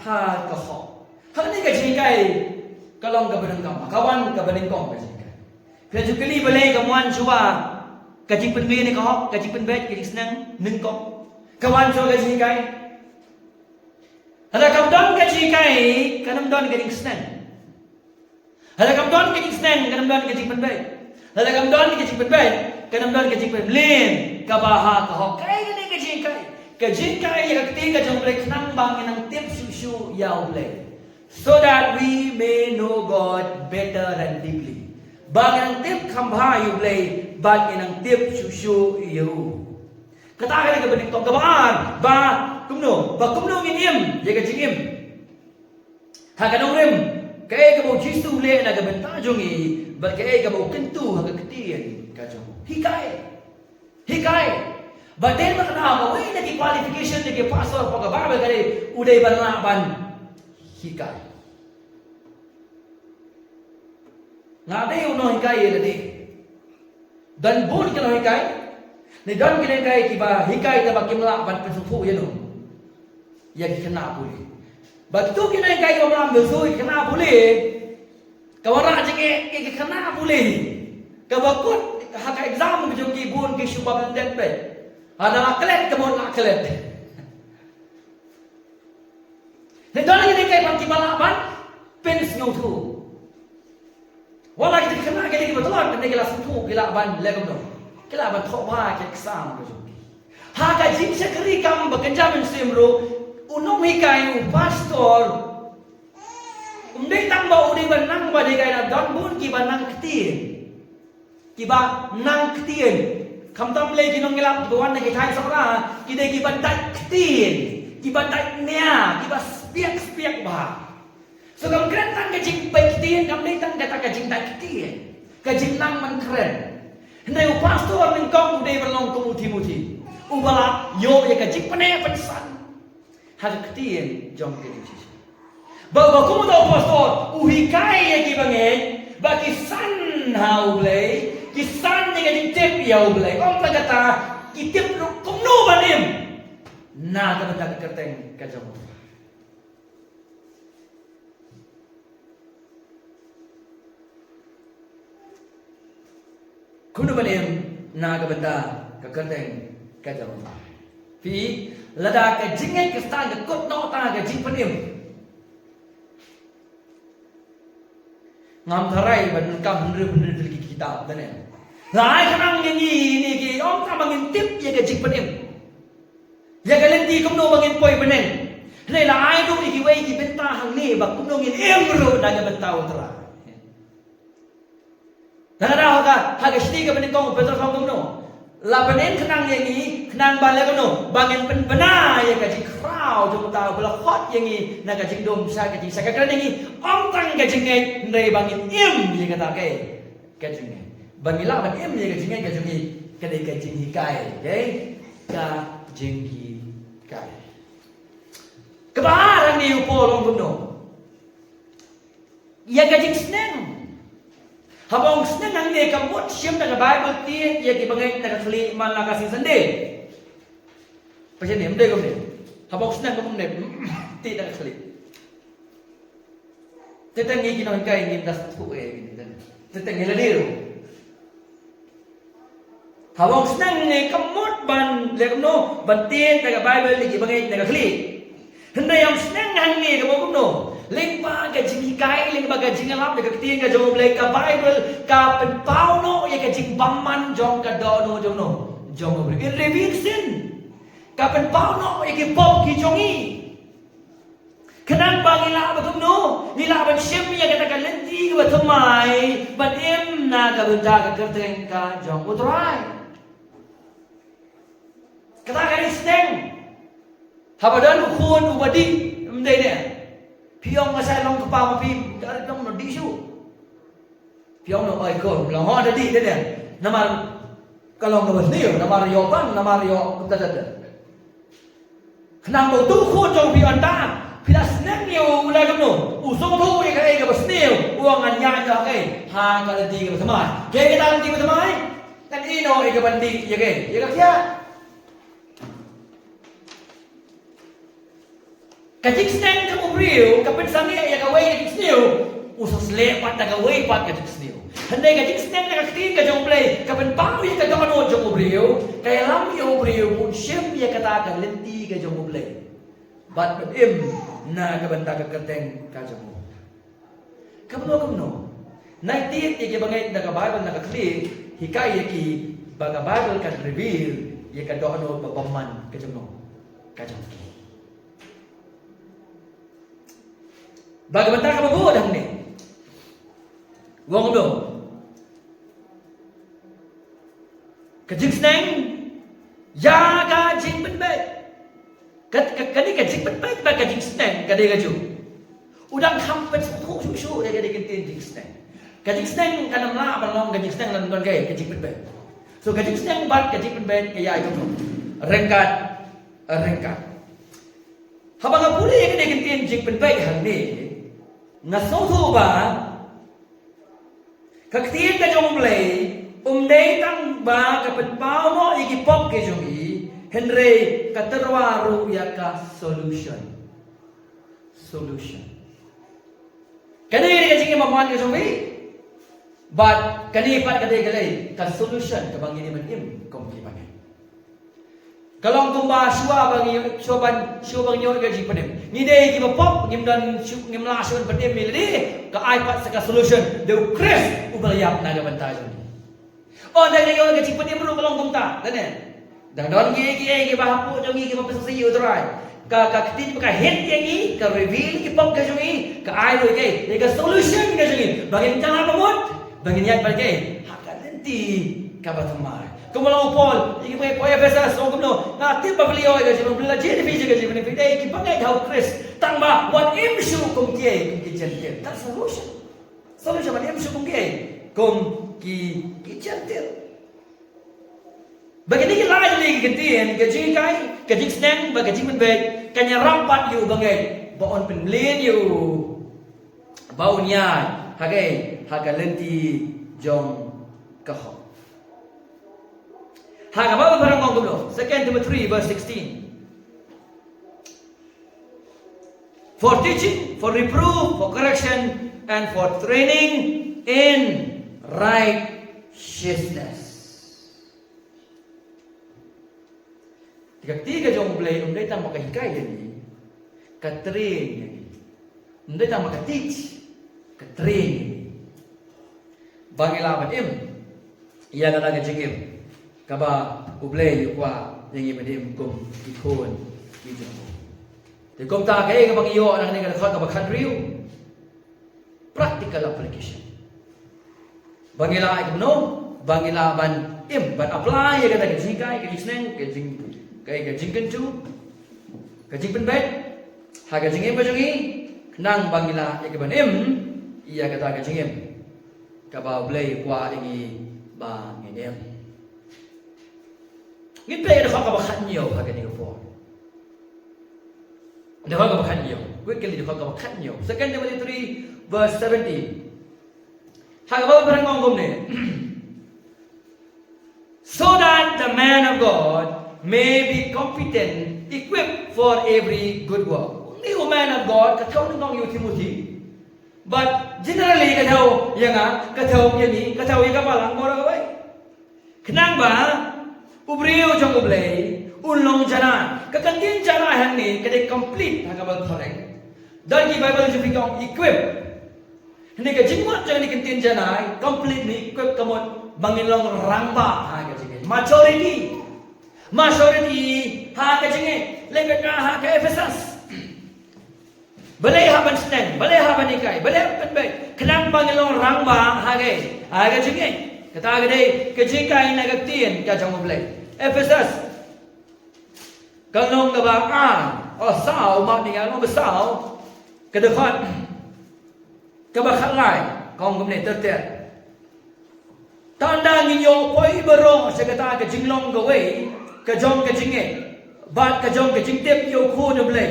ha kahok. Hal ni kajikai kalau kaba nengkong, kawan kaba nengkong kajikai. Kerja kali boleh kawan cuba kajik penbelin ni kahok, kajik penbet, kajik steng nengkong. Kawan cuba kajikai. Ada kawan kajikai, kanam don kajik steng. Hala kam don ke jing kanam don ke jing penbai. Hala kam don ke jing penbai, kanam don ke jing penlin ka baha ka hok kai ni ke jing kai. Ke jing kai ya kti ka jong blek nang bang nang tip su ya blek. So that we may know God better and deeply. Bang nang tip khambha yu blek, bang nang tip su yu. Kata ka benik tong ka baan, ba kumno ngin ya ka jing im. Ha ka dong rim kaya kamu jisu le na gabenta jongi, bal kaya kamu kentu haga ketian kajong. Hikai. Batin makna away nagi qualification nagi pastor pagababa kare uday banlaban hikai. Ngade uno hikai ladi. Dan bun kino hikai. Ni dan kino hikai kiba hikai na bakimla ban pesufu yano. Yagi kena puli. Begitu kita yang kaya orang bersui kena boleh, kawan aja ke kena boleh, kebakut hak exam macam kibun ke syubab dan pe, ada aklet kebun aklet. Hendak lagi kaya bangki balapan, pens nyutu. Walau kita kena kita kebetulan kita kelas tu kelaban legam tu, kelaban thoba ke exam macam. Hak jin sekali kam bekerja mensimro. Unong hikai pastor umdai tambah udai banang badai kai na don bun ki banang ketien kiba nang ketien kam tam le ki nong gelap tuan na kitai sakra ki dai ki bandai ketien ki bandai nia kiba spiak ba so kam kren tang ke jing pai ketien kam dai tang kata ke jing dai ketien ke jing nang man kren ndai pastor ning kong udai balong ko muti ubala yo ya ke jing pane pensan hal ketien jom ke diri. Bawa kamu tahu pastor, uhikai ya kibangen, bagi san haublay, kisan ni kajing tip ya ublay. Om kata kitip kumno banim, na kata kerteng kajam. Kuno banim na kata kerteng kajam. Pi lada ke jingai ke stan ke kot no ta ke jing panim ngam tharai ban kam bener di kitab dan lai kanang ni ki om ka bangin tip ya ke jing panim ya ke lenti kum no bangin poi benen nei la ai do ki wei ki benta hang ni ba kum no ngin emro da ke benta utra nara ha ke sti ke benen kong betul kong kum no lapanin kenang yang ini kenang balik kono bangin penbena ya gaji crowd jom tahu bela hot yang ini na gaji dom sa gaji sa kakran yang ini om tang gaji ngai ndai bangin im dia kata ke gaji ngai bangila ban im dia gaji ngai gaji ngai kedai gaji hikai okay gaji hikai kebaharan ni upol om kono ya gaji seneng habang senang ang ni kamot siyam na Bible ti ya gibangay na kasli man la kasi sande. Pasyan ni amday ko ni. Habang senang ko ni ti na kasli. Tetang ni ginaw kay ni das tu tetang ni ladiro. Habang senang ni kamot ban lekno ban ti na Bible ni gibangay na kasli. Henday ang senang ang ni kamot no. Lempa ka jing hikai lempa ka jing alap de ka tien ka jong blai ka Bible ka pen pauno ya ka jing bamman jong ka dono jong no jong blai in reveal sin kapan pauno iki pop ki jongi kenang bang ila ba tumno ila ban shim ya kata kalenti ba tumai ban em na ka bunta ka kerteng ka jong utrai kata ka isteng habadan khun ubadi mdai ne piong asai long ka pa ma pi dar dong no disu piong no ai ko long ho da di ne namar kalau no basniu namar yo ban namar yo tata kenang bo tu khun jong pi anda Pilas nang yo ulai kamu, usung tu yang kaya ke basniu, uang anyan dah kaya, hang kalau di ke bersama, kaya kita nanti bersama, kan ino ke bandi, ya kaya, ya kaya. Kajik senang kamu beriu, kapan sange ya kawai kajik sniu, usung selepat dah kawai pat kajik sniu. Hendak kajik senang nak ketin kajong play, kapan pau ya kajong anu jong beriu, kaya lam yo beriu pun shem ya kata akan lenti kajong play. Bat im na kabanta ka kerteng kajamu. Kamno. Naitit iki bangay na ka Bible na kakli hikay iki baga Bible kan reveal ye ka dono papaman kajamu. Kajamu. Baga banta ka mabuo dang ni. Wong do. Kajik sneng ya ka jing ben be. Kani kajik bet ba kajik sneng kadai kaju. Udang kampet su ya kadai kentin kajik sneng. Kajik sneng kanam la balong kajik sneng lan don kai kajik bet. So kajik sneng bat kajik bet kaya itu. Rengkat. Habang apuli ya kadai kentin kajik bet hang ni. Ngasoto ba kaktiin ka jong mulai umdai tang ba kapat pao mo ikipop ke jongi Henry katerwaru ya ka solution. Kani kasi mamuan ka jongi but kani pat kadai galay ka solution kabang ini manim kom kibangan. Kalau tumba shua bang yo gaji panem. Ni dei ki pop ngimdan ngimla shun panem mildi ka iPad sa ka solution de kres ubalyap na gabanta joni. Oh dai yo gaji panem ru kalau tumta dane. Dan don ki bahapu jongi ki mapesasi utrai. Ka kiti ka hit yangi ka reveal ki pop ka jongi ka ai lo ke ka solution ka jongi. Bagin jana pamut bagin yat balke hakalenti ka batumar. Kumulang Paul, iki may PFSS o kumno, na tip pabaliyo ay kasi mabila jeni fiji kasi mani fide iki pangay how Chris tangba one imshu kum kiye ki gentil. That's solution. Solution man imshu kum kiye kum ki gentil. Bagini ki lain lagi gantian gaji kai, gaji sneng, gaji menbet, kanya rapat yu bangay, baon penlin yu, baon yan, hagai hagalenti jong kahok. Hagabawa parang ngong gumlo. 2 Timothy 3 verse 16. For teaching, for reproof, for correction, and for training in righteousness. Tiga jong blay, umday tang makahikay yan. Katrain yan. Umday tang makateach. Katrain. Bangilaman im. Iya na nagajigim. Kaba ublay yukwa yang ibadim kum ikon kijong. Di kum ta kay kabang iyo ang nang nakakot kabag hadriyo. Practical application. Bangila ay no, bangila ban im ban apply ya kata kajingkai kajisneng kajing kencu kajing penbet ha kajing im bajongi nang bangila ya ban im iya kata kajing im kaba ublay kwa ingi banginem. Ngin play ada kau bakal nyo haga ni ko. Ada kau bakal nyo. Quickly ada kau bakal nyo. 2 Timothy 3 verse 17. Haga ba barang ngom ne. So that the man of God may be competent, equipped for every good work. Ni man of God kataw nang yu Timothy. But generally kataw yang kataw yani kataw yang kapalang mo ra bay. Kenang ba? Ubriyo jong ublay, ulong jana. Kakantin jana yang ni kadai complete hagabal thoreng. Dan ki Bible jepik kong equip. Hindi ka jingwat jang ni kantin jana complete ni equip kamot bangilong rangba ha ka jingin. Majority ha ka jinge lengket ka ha ka Ephesus balai ha ban seneng balai ha ban ikai balai ban bai kenang bangilong rang ba ha ka jinge kata gede ke jikai na ka tien ka jong balai Ephesus kalong ka ba sao ma ni ga lo ba sao ka de khat ka ba khat lai kong gum ne ter ter tanda nginyo koi baro sa kata ka jinglong ka wei ka jong ka jinge bat ka jong ka jing tep yo khu no blai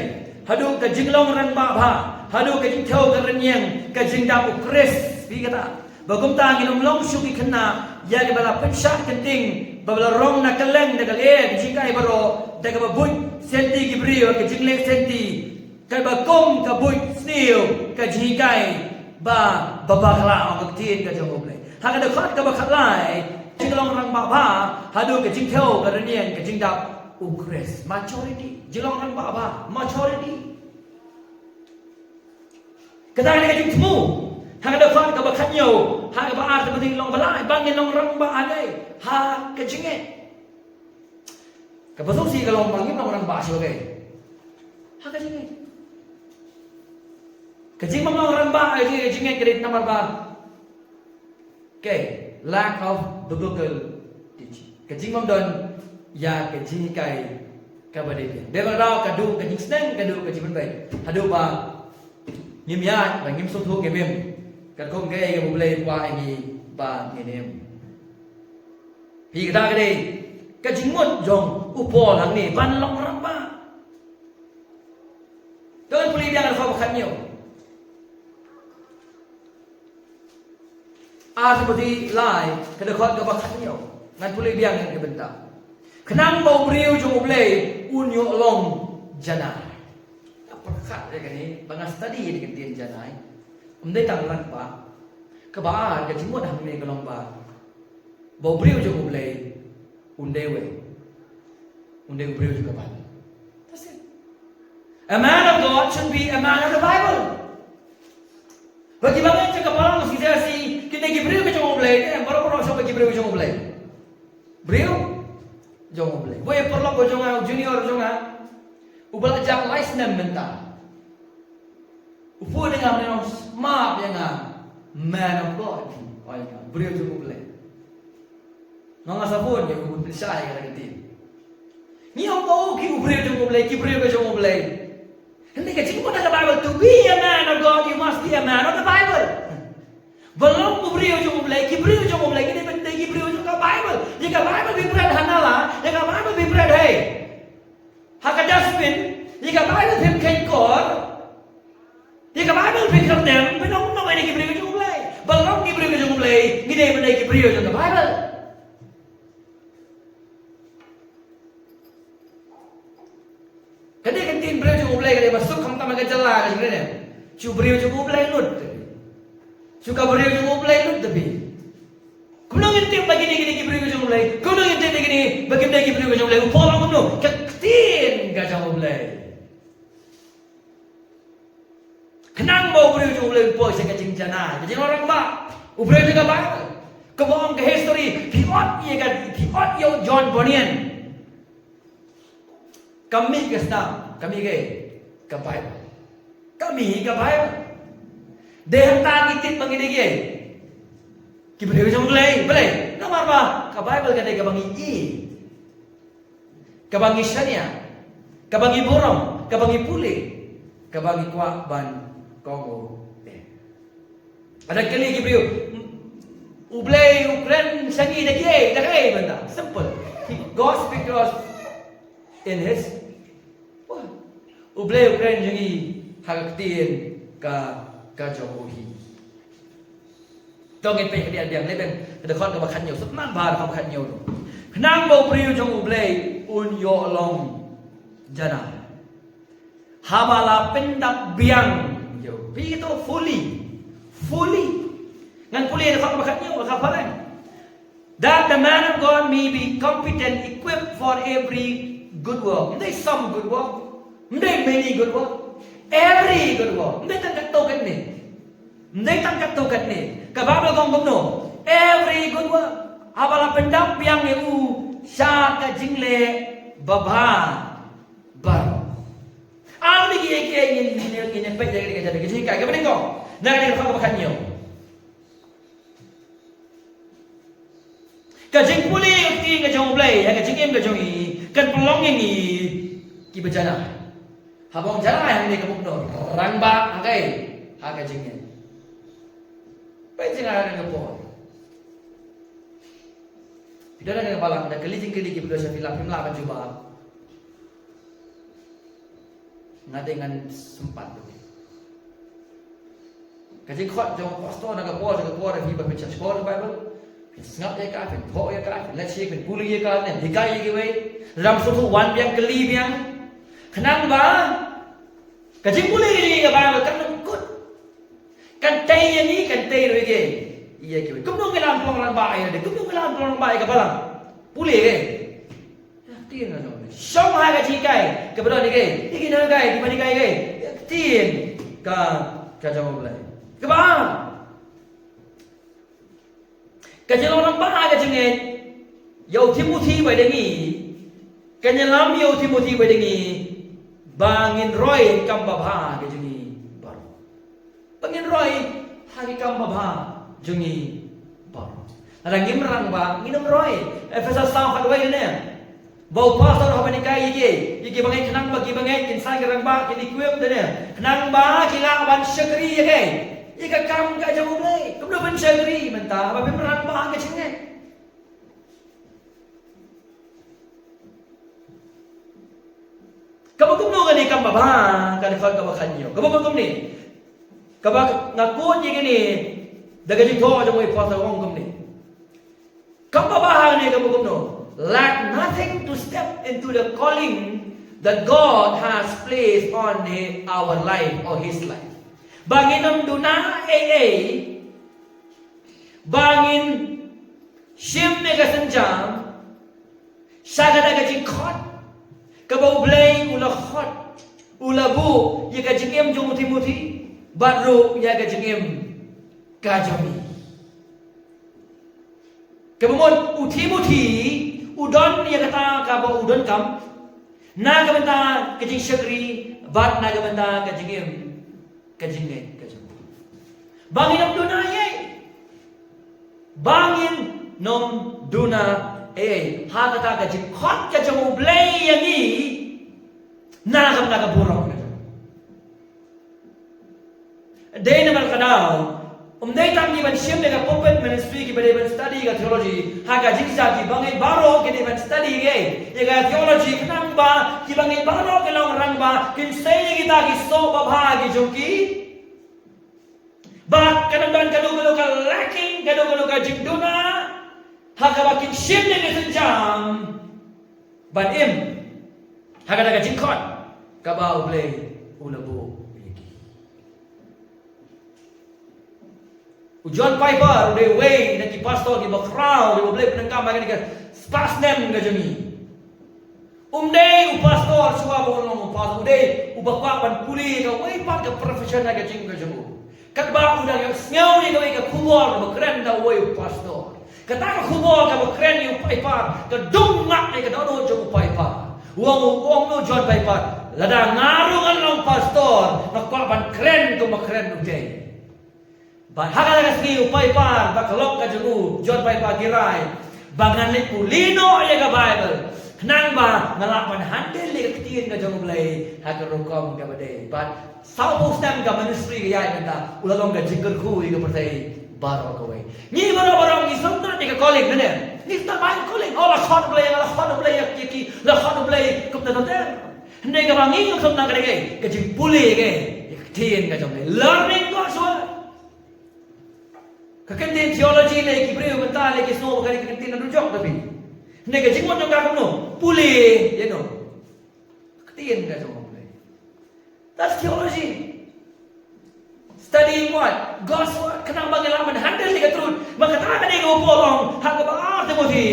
hadu ka jinglong ran ba bha hadu ka jing thau ka ran yang ka jing da ukres bi kata bagum ta ngilom long shu ki khna ya ke bala pensat kenting babala rong na kaleng da kale jing kai baro da ka bui senti ki brio ka jing lek senti ka ba kom ka bui stil ka jing kai ba babakla ang tien ka jong blai ha ka da khat ka ba khalai jinglong ran ba bha hadu ka jing thau ka ran yang ka jing da ukres maturity jilong rang ba maturity kadang ni kajing temu hang ada fan ka ba khanyo ha ba ar ta ding long balai bangin long rang ba anai ha kajinge ka ba si ka long bangin long rang ba si okay ha kajinge kajing mang long rang ba ai kajinge kredit number ba okay lack of biblical teaching kajing mang don ya ke ji kai ka ba de de ba rao ka du ka jing sneng ka du ka ji ban bai hadu ba ngim ya ba ngim so thu ke mem ka kom ke ke bu le kwa ai ba nge nem pi ka da ka de ka jing mot jong u po lang ni ban long rang ba don puli dia ka fa khat nyo seperti lai ka de khot ka ba khat nyo ngan puli biang ke benta kenang bau beriu jong ulei unyo long jana apa khat ya kani bangas tadi di ketian janai umdai tanglan pa ka ba ka jimot hang ne kalong ba bau beriu jong ulei undewe beriu juga ba that's it a man of God should be a man of the Bible bagi bangan cakap orang si kita beriu ke jong ulei baru so bagi beriu jong ulei beriu jong boleh. Boleh perlu kau jonga junior jonga. Ubal ajak license menta. Upu dengan menang smart yang man of God. Oh ya, beriau jong boleh. Nanga sabun ya ubal percaya kata kita. Ni orang mau ki beriau jong boleh, ki beriau jong boleh. Hendak kita pun ada Bible to be a man of God, you must be a man of the Bible. Belum beriau jong boleh, ki beriau jong boleh, kita benda ki beriau jong Bible. Jika Bible bibrat hanala, jika Bible bibrat hey. Haka dustbin, jika Bible bim kengkor, jika Bible bim dem, benong no ini ki beriau jong boleh. Belum ki beriau jong boleh, kita benda ki beriau jong Bible. Kadang kantin beriau jong boleh, kadang masuk kamu tak makan jelah, kadang cu beriau jong boleh lut. Suka beriau jong boleh lut tapi. Kunong intim bagi ni beriu jong mulai. Kunong intim bagi ni beriu jong mulai. Upala kuno ketin gajang mulai. Kenang bau beriu jong mulai upol saya kajing jana. Jadi orang ba, uberiu juga ba. Kebong ke history, piot yo John Bunyan. Kami ke stam, kami ke Bible. Kami ke Bible. Deh tak itit bagi dia. Kita beriu jong boleh. Nama apa? Ka Bible kadai kabangi i. Kabangi syania. Kabangi borong, kabangi puli. Kabangi kwa ban kongo. Ada kali kita beriu ublay ukren sangi dah benda. Simple. God speak to us in his word. Ublay ukren jangi hagtien ka johi. Tao nghe về cái điện lên bên để con cái bạc khăn nhiều rất nát và không khăn nhiều rồi. Nang bầu beriu trong ublay unyo long jana. Habala pendak biang yo. Pi itu fully. Ngan fully để con cái bạc khăn nhiều là apa kan? That the man of God may be competent, equipped for every good work. There is some good work. There many good work. Every good work. There tak tahu ni. Ndai tangkat tu kat ni. Kababla kong gumno. Every good work. Abala pendap yang u sya ka jingle babha ingin pe jadi kerja jadi kerja kayak gini kok. Nak dia faham makan nyo. Kajing puli ti kajong play, ya kajing em kajong I, kan pelong ini ki berjalan. Habang jalan yang ni kabuk no, rang ba angkai, ha kajing ni. Pai jangan ada ngepon. Tidak ada yang balang, dah keli ki berdua film lah coba. Ngade dengan sempat tu. Kajing khot jong pastor nak kapor dah hiba pecah sekolah Bible. Ngap ye ka, pho ye ka, let's say puli ye ka ne, dikai ye wei. Ram su wan biang keli biang. Kenang ba? Kajing puli ni ka Bible kan kut. Kan tay ye ni kan tay roi ge. Iya ke. Kum dong kelam plong ran ba ye de. Kum dong kelam plong ba ye ka balang. Puli ge. Tien na dong. Song ha ka chi kai, ka bro ni ge. Iki na kai, di mani kai ge. Tien ka jawab lai. Ka ba? Kajian orang bah kajian Yau Timothy badangi Kanyalam Yau Timothy badangi Bangin Roy kambabha kajian baru Bangin Roy hari kambabha jungi baru Ada ngimrang ba minum Roy Efesas tahun kadway na Bau pastor habanikai yiki bangay kenang bagi bangay kinsan kerang ba kini kuwem na kenang ba kilawan syakri yake Ika kam ka jauh mulai, kamu dah bencari mentah, apa pemeran bah ke cengeng. Kamu kumno ni kam babah, kan kau kabakanyo. Kamu ni, kabak ngakut je ni, daga jengko aja mau puasa orang kum ni. Kam babah ni kamu kumno, lack nothing to step into the calling that God has placed on our life or His life. Bangin ang duna bangin sim ne kasanjam sagada kajing khot kabau blay ula khot ula bu ya kajing em jong muti baru ya kajing em kajami kabumon muti udon ya kata kabau udon kam na kabenta kajing syakri bat na kabenta kajing em kajing bangin nom duna bangin nom duna hakata kajing khot kajang ublay yangi nakam nakaburong day naman kadaw day tam di ban siyem na pulpit ministry ki bade ban study ka theology haga jigsa ki bangay baro ki ban study yaga theology kanang ba ki bangay baro ki long rang ba kin say kita ki so babhagi jungki ba kanang dan kadu ka lacking kadu ka jingduna haga bakin siyem na kasanjam ban im haga daga jingkot kabaw blay ulabo John Piper, they way na ki pastor ki bakraw, di boleh penengkam bagi ni spasnem ka jami. Umday pastor suwa bolong pastor umday ubakwa pan puli ka way pat ka professional ka jing ka jamu. Kat ba udah yang sngau ni ka way ka kubor bakren da way pastor. Kata ka kubor ka bakren yung Piper, ka dungak ni ka dono jong Piper. Uang no John Piper, lada ngarungan long pastor, nakwa pan kren ko makren umday. Bahkan ada segi upai par bakalok kajugu John pai pagirai bangan ni pulino ya ka Bible nang ba ngalapan handel li ketien ka jong blay hakarokom ka bade but sau stem ka ministry ka yai menta ulalong ka jingker ku ka pertai baro ka we ni baro ni sunna ni ka calling ne ni ta ban calling ola khon blay ki la khon blay kum ta ta ne ka bangi sunna ka ke jing puli ke ketien ka jong learning God's word Kakantin theology le kibreu mental le kisno bakari kakantin na rujok tapi. Nega jingmon jong kakam no puli you know. Katin ka jong puli. That's theology. Studying what? God's word. Kenang bangalaman handle le truth. Makata ni ko polong hak ba Timothy.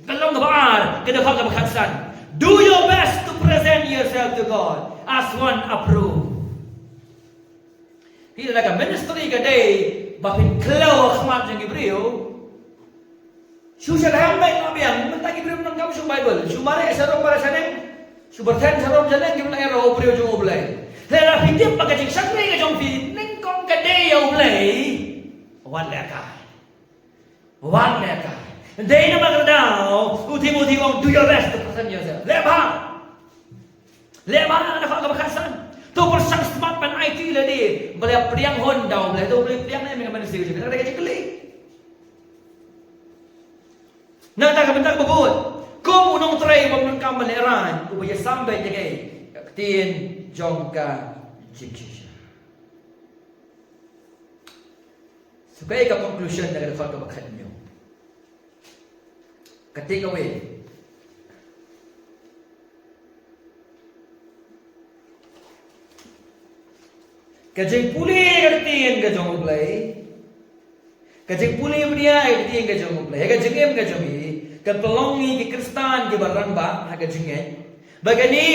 Kalong ba kada fak bakhansan. Do your best to present yourself to God as one approved. Tidak ada ministry ka day Bapin kelaw khmat jang Ibreu. Susah hambai ngabiang mentang Ibreu nang kamu Bible. Sumare sarom para saneng. Suberten sarom janeng gimana era Ibreu jung oblay. tiếp mà cái chính xác này cái trong phim nên con cái đều lấy one lẻ cả đây nó mà nào Timothy ông do your best to present yourself lebar na ka bakasan to persang smart pan IT la di bala priang Honda bala to beli priang na mga manusia kita ada kecil na ta ka bentak babut ko unong try bang nang kamaleran ubaya sampai jagay tin jongka jikisha supaya ka conclusion dari ka bakat nyo ketika Kajeng pulih kertiin ke jong play, kajeng pulih bria kertiin ke jong play, kajeng em ke jong i, kapelongi ke Kristan ke barang ba, kajeng em, bagani,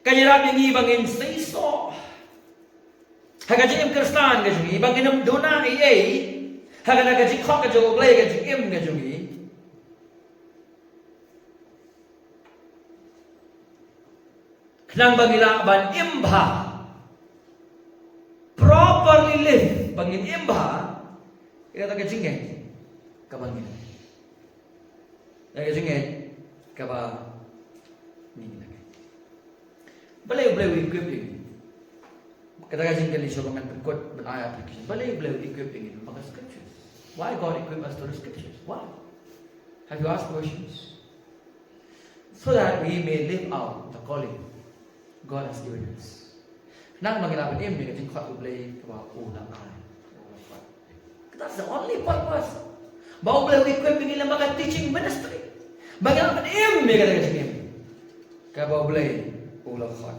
kanyarap yang i bangin seiso, kajeng em Kristan ke jong i, bangin em dona i, kajeng kok ke jong play, kajeng em ke jong i, kenang bangila ban imba. Properly live bangin imba kita tak kecingin kabangin tak kecingin kaba ni lagi boleh equipping kita kecingin di sokongan berikut berayat application boleh equipping itu pakai scriptures. Why God equip us to the scriptures? Why? Have you asked questions? So that we may live out the calling God has given us. Nang magilapit em ni kajing khot ublay kawa ulang ay. That's the only purpose. Bau boleh equipping ilang mga teaching ministry. Magilapit em ni kajing em. Kawa boleh ulang khot.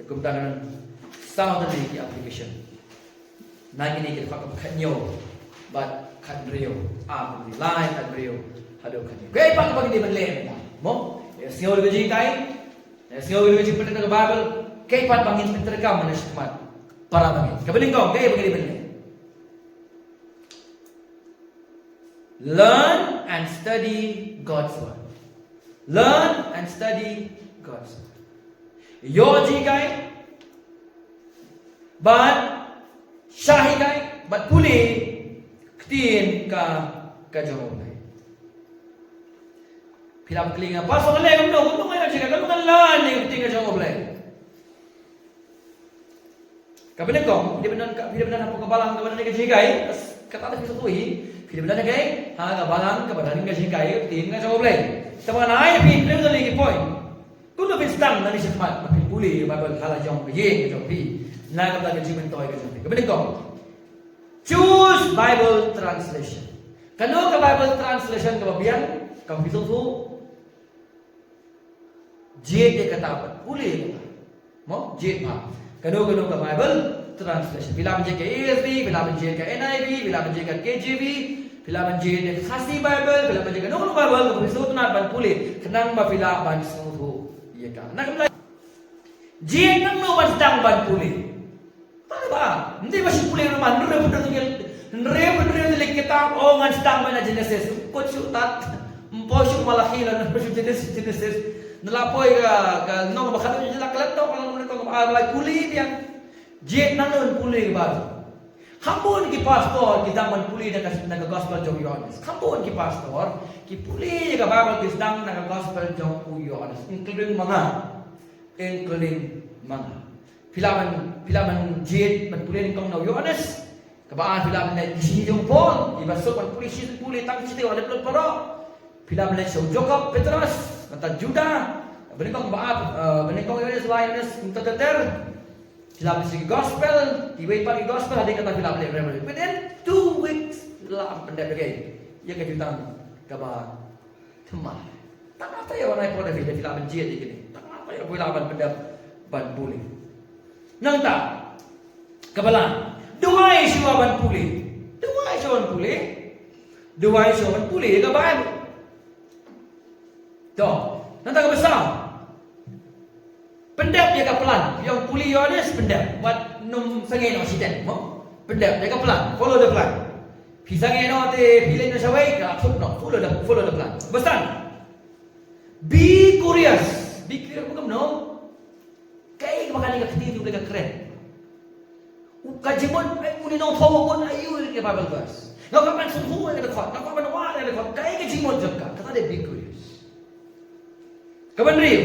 Tekum tangan sound the application. Nang ini kita khot kanyo, but kanrio, line kanrio, hado kanyo. Kaya pag di manlem mo, siyo kajing kai. Sigaw ilmu cipta dengan Bible, kaipan bangin penterkam mana semat para bangin. Kebening kau, kaya begini benih. Learn and study God's word. Learn and study God's word. Yo ji kai, but shahi kai, but puli ketin ka jawab. Pilam kelinga pasal leh untung aja jika kamu kan lah ni tinggal jawab leh. Kapan kau? Dia benar apa kebalang kepada negara jigai? Kata ada kisah tuhi. Dia benar negara. Kebalang kepada negara jigai tinggal jawab leh. Tapi naik pi dia lagi point. Kuno pinstang nani semat tapi pulih Bible halah jawab ye jawab pi. Nak kata jimen toy ke jawab. Kapan kau? Choose Bible translation. Kalau ke Bible translation kebabian kamu bisa tu J dia kata apa? Boleh kata. Mau J apa? Kanu ke Bible translation. Bila menjadi ESV, bila menjadi NIV, bila menjadi KJV, bila menjadi Khasi Bible, bila menjadi Bible, kamu bisa tu nak ban boleh. Kenang ba bila ban semua iya kan? Nak mulai J nang no ban sedang ban boleh. Tak ba? Nanti masih boleh rumah. Nre kitab oh ngan sedang ban Genesis. Kau cutat, posuk Malachi lan posuk Genesis. Nelapoy ka nong bakal ni jelak kelat tau kalau mereka like puli dia jet nanon puli ba kampun ki pastor ki daman puli na gospel jong Yohanes kampun ki pastor ki puli ka babal ki sedang na gospel jong Yohanes including filaman jet man puli kong na Yohanes kabaan filaman na si jong Paul ibasok man puli si puli tang si wala pero filaman na si Jacob Petrus Mata Judah, benikong maaf, benikong Yohanes, terteter, sila segi gospel, tiba-tiba pagi gospel ada kata filam leh. Within 2 weeks, lah pendek lagi, yang kejutan kaba teman. Tak apa ya orang yang pada filam menjadi gini. Tak apa ya filam pendek ban pulih. Nang tak, kabalan. Dua isu ban pulih, kabalan. Tuh, nanti ke besar. Pendap jaga pelan. Yang puli Yohanes pendap. Buat num sangai no siden. Pendap jaga pelan. Follow the plan. Pi sangai no te pilih no sawai. Follow the plan. Besar. Be curious bukan no. mereka keren. Kajimon ay muni nong pawon ayu ke Bible verse. Ngau kapan sungguh yang dekat, ngau kapan wala yang dekat. Kaya kajimon jengka, kata dia be curious. Kapan rio?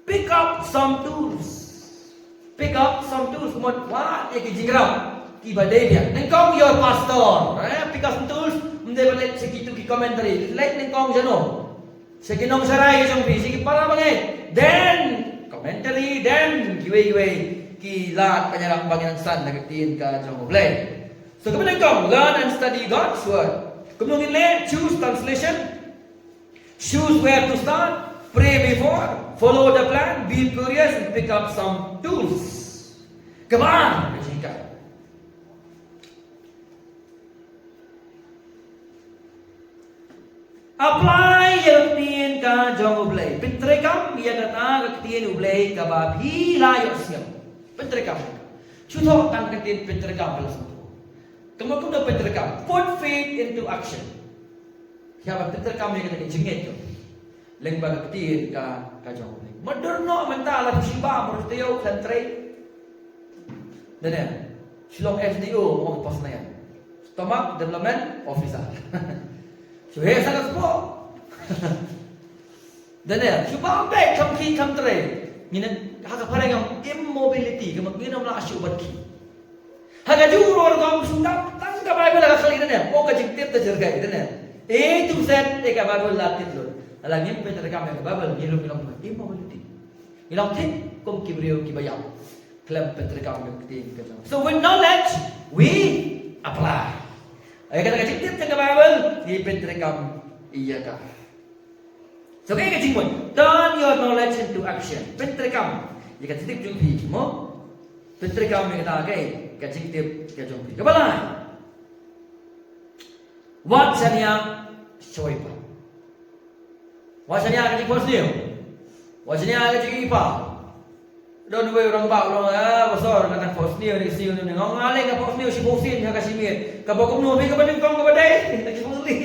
Pick up some tools. Pick up some tools. Kemudian wah dia kajingrau. Kiba dia. Nengkong your pastor. Pick up some tools. Mende balik segitu ki commentary. Like nengkong jano. Segi nong sarai jong pi. Segi para banget. Then commentary. Then giwe. Kilat penyerang bagian san nagatiin ka jong oblay. So kemudian kau learn and study God's word. Kemudian choose translation, choose where to start, pray before, follow the plan, be curious, and pick up some tools. Kemana? Apply yang ketiin ka jong oblay. Pentrekam yang kata ketiin oblay ka babi layo siap. Pentrekam. Contoh kan ketiin pentrekam belas itu. Kemudian pentrekam. Put faith into action. Siapa pentrekam yang kita jengit tu. Lengkap ketiin ka jauh. Moderno mentala siba merteo country. Dan silong FDO mau pas na yan. Stomach Development Officer. So sangat po. Dan siba baik country. Ngina haka parang ang immobility kung mag-inom lang asyo badki. Haka juro orang sundang tangga Bible la kali na o ka jigtip ta jerga ito na. A to Z ka Bible latit lo. Alam niyo pwede ka may Bible ngilom immobility. Ilang tik kung kibriyo kibayaw. Klam pwede ka may kitin ka. So with knowledge we apply. Ay kata ka jigtip ta Bible di pwede ka iya ka. So kaya kajingmon, turn your knowledge into action. Pentrekam, jika titip jumpi mo, pentrekam yang kata kay kajingtip kajumpi. Kabalay. What sanya shoy pa? What sanya kajing pos niyo? What sanya kajing ipa? Don way orang ba orang besar kata pos niyo ni siyo ni ngaleng ka pos niyo si posin ka kasimir. Kabokom no bi ka banin kong ka baday. Nagsimuli.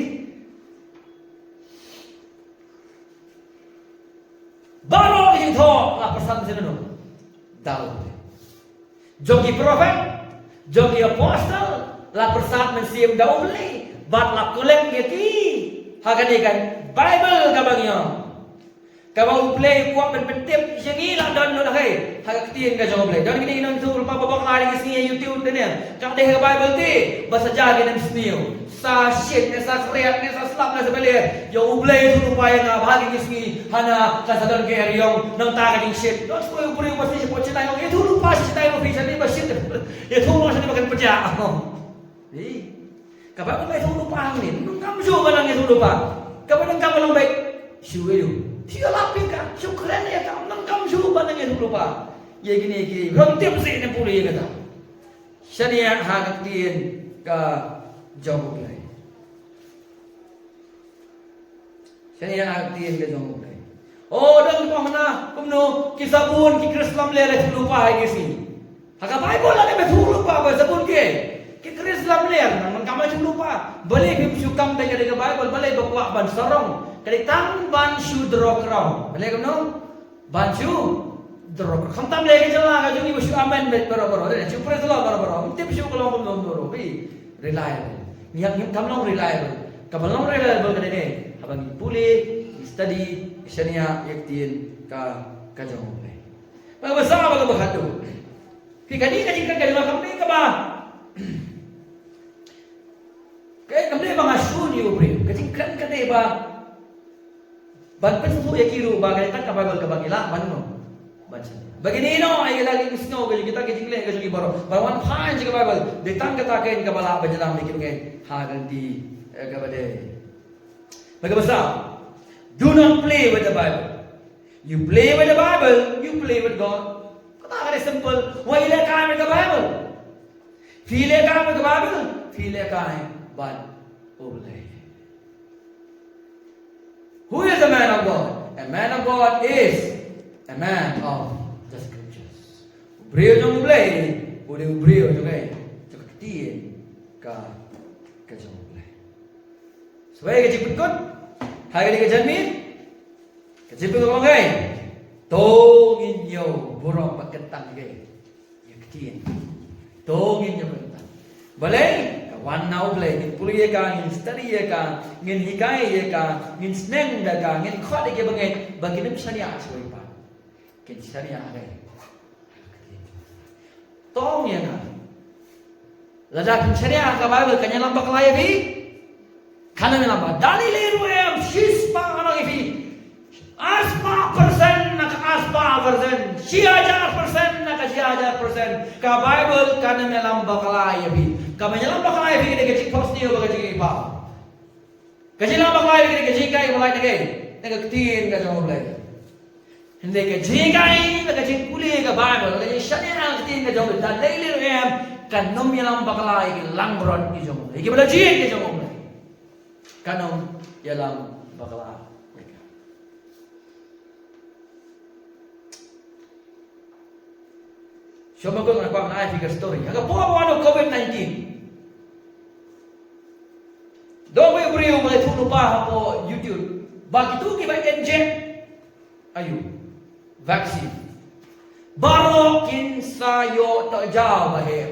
Baru yang tho la pesan sini no. Daud. Jogi prophet, jogi apostle, la pesan mensiam Daud le. Bat la kuleng yaki. Hagadikan Bible kabangnya. Kabang play kuat ben-bentip sigi la don no hai. Hagatiin ka jong play. Don gini nang tu pa babak lari sini YouTube dan ya. Kang deh Bible ti bahasa jagi dan sniu. Sa shit sa kreat sa slap na sa bele. Yo play tu upaya na bahagi sini hana kasadon ke yung nang tagading shit. Don ko yung puri pasti po cita yung itu lupa cita yung bisa ni shit. Itu mo sa ni makan peja. Eh. Kapag may lupa ni, nung kamjo ba lang itu lupa. Kapag nang kamo lang baik, shuwe Tiga lapin ka, syukran ya ka, nang kamjo ba lang itu lupa. Ye gini rontim si ni puli kata. Syariah hagatin ka jawab lay. Syariah hagatin ka jawab lay. Oh, dan ko mana kumno kisabun ki Krislam lele lupa ay gisi. Haga Bible lang may lupa ba sabun ke? Ki Krislam lele nang kamay lupa. Balik bim syukam daga Bible balay bakwa ban sarong. Kaditang ban shu drok raw. Balay kumno ban shu drok. Khamtam lege jala ka jungi shu amen bet baro. Shu praise Allah baro. Tip shu kalau kumno baro. Bi reliable. Niyak kamlong reliable. Kamlong reliable kadene. Habang puli study syariah yaktin ka kajong le. Babasa ba ka hatu? Ki kani ka jingka ka kami ka ba? Kaya kami mga suni ubre. Kajingkan ka ba? Ban pesu yakiru ba kaya ka Bible ka bangila ban mo. Baca. Begini no ay lagi misno ka kita kijingle ka jugi baro. Bawan phan jika Bible. Detang kata kain ka bala banyalam bikin kain. Ha ganti ka bade. Bagabasa. Do not play with the Bible. You play with the Bible, you play with God. Kata ka simple. Why le ka with the Bible? Feel ka with the Bible? Feel ka but obey. Who is a man of God? A man of God is a man of the scriptures. Brio jong mulai, udah brio jong ay, cakap tiye ka jong mulai. Sebagai kecil pekut, hari ini kejanmin, kecil pekut orang ay, tongin yo. borong pagkatang gay. Yaktiin. Tongin niya pagkatang. Balay, kawan na ublay, ngin puliya ka, ngin study ka, ngin hikay ka, ngin snenda ka, ngin khode ke bangay, baginam saniya asway pa. Kin saniya agay. Tong ya ka. Ladakin saniya ka Bible kanya lang baklaya bi. Kana lang ba? Dali liru em shispa ano ifi. Aspa persen nak aspa persen, 1000% nak 1000%. Ka Bible kana melam baklaya bi. Ka melam baklaya bi ke cik post niyo baga cik ipa. Ka melam baklaya bi ke cik kai mulai nage. Nagaktin ka jong mulai. Hindi ka cik kai nag cik kuli ka Bible, ka shani ang tin ka jong dali liru em kan nom melam baklaya ki langron ki jong. Iki bala cik ki jong. Kanom yalang baklaya. Siapa kau nak buat ayat figure story? Agak buat wano COVID-19. Dong boleh beri boleh tu lupa apa YouTube. Bagi tu kita inject ayu vaksin. Baru kin sayo tak jauh bahaya.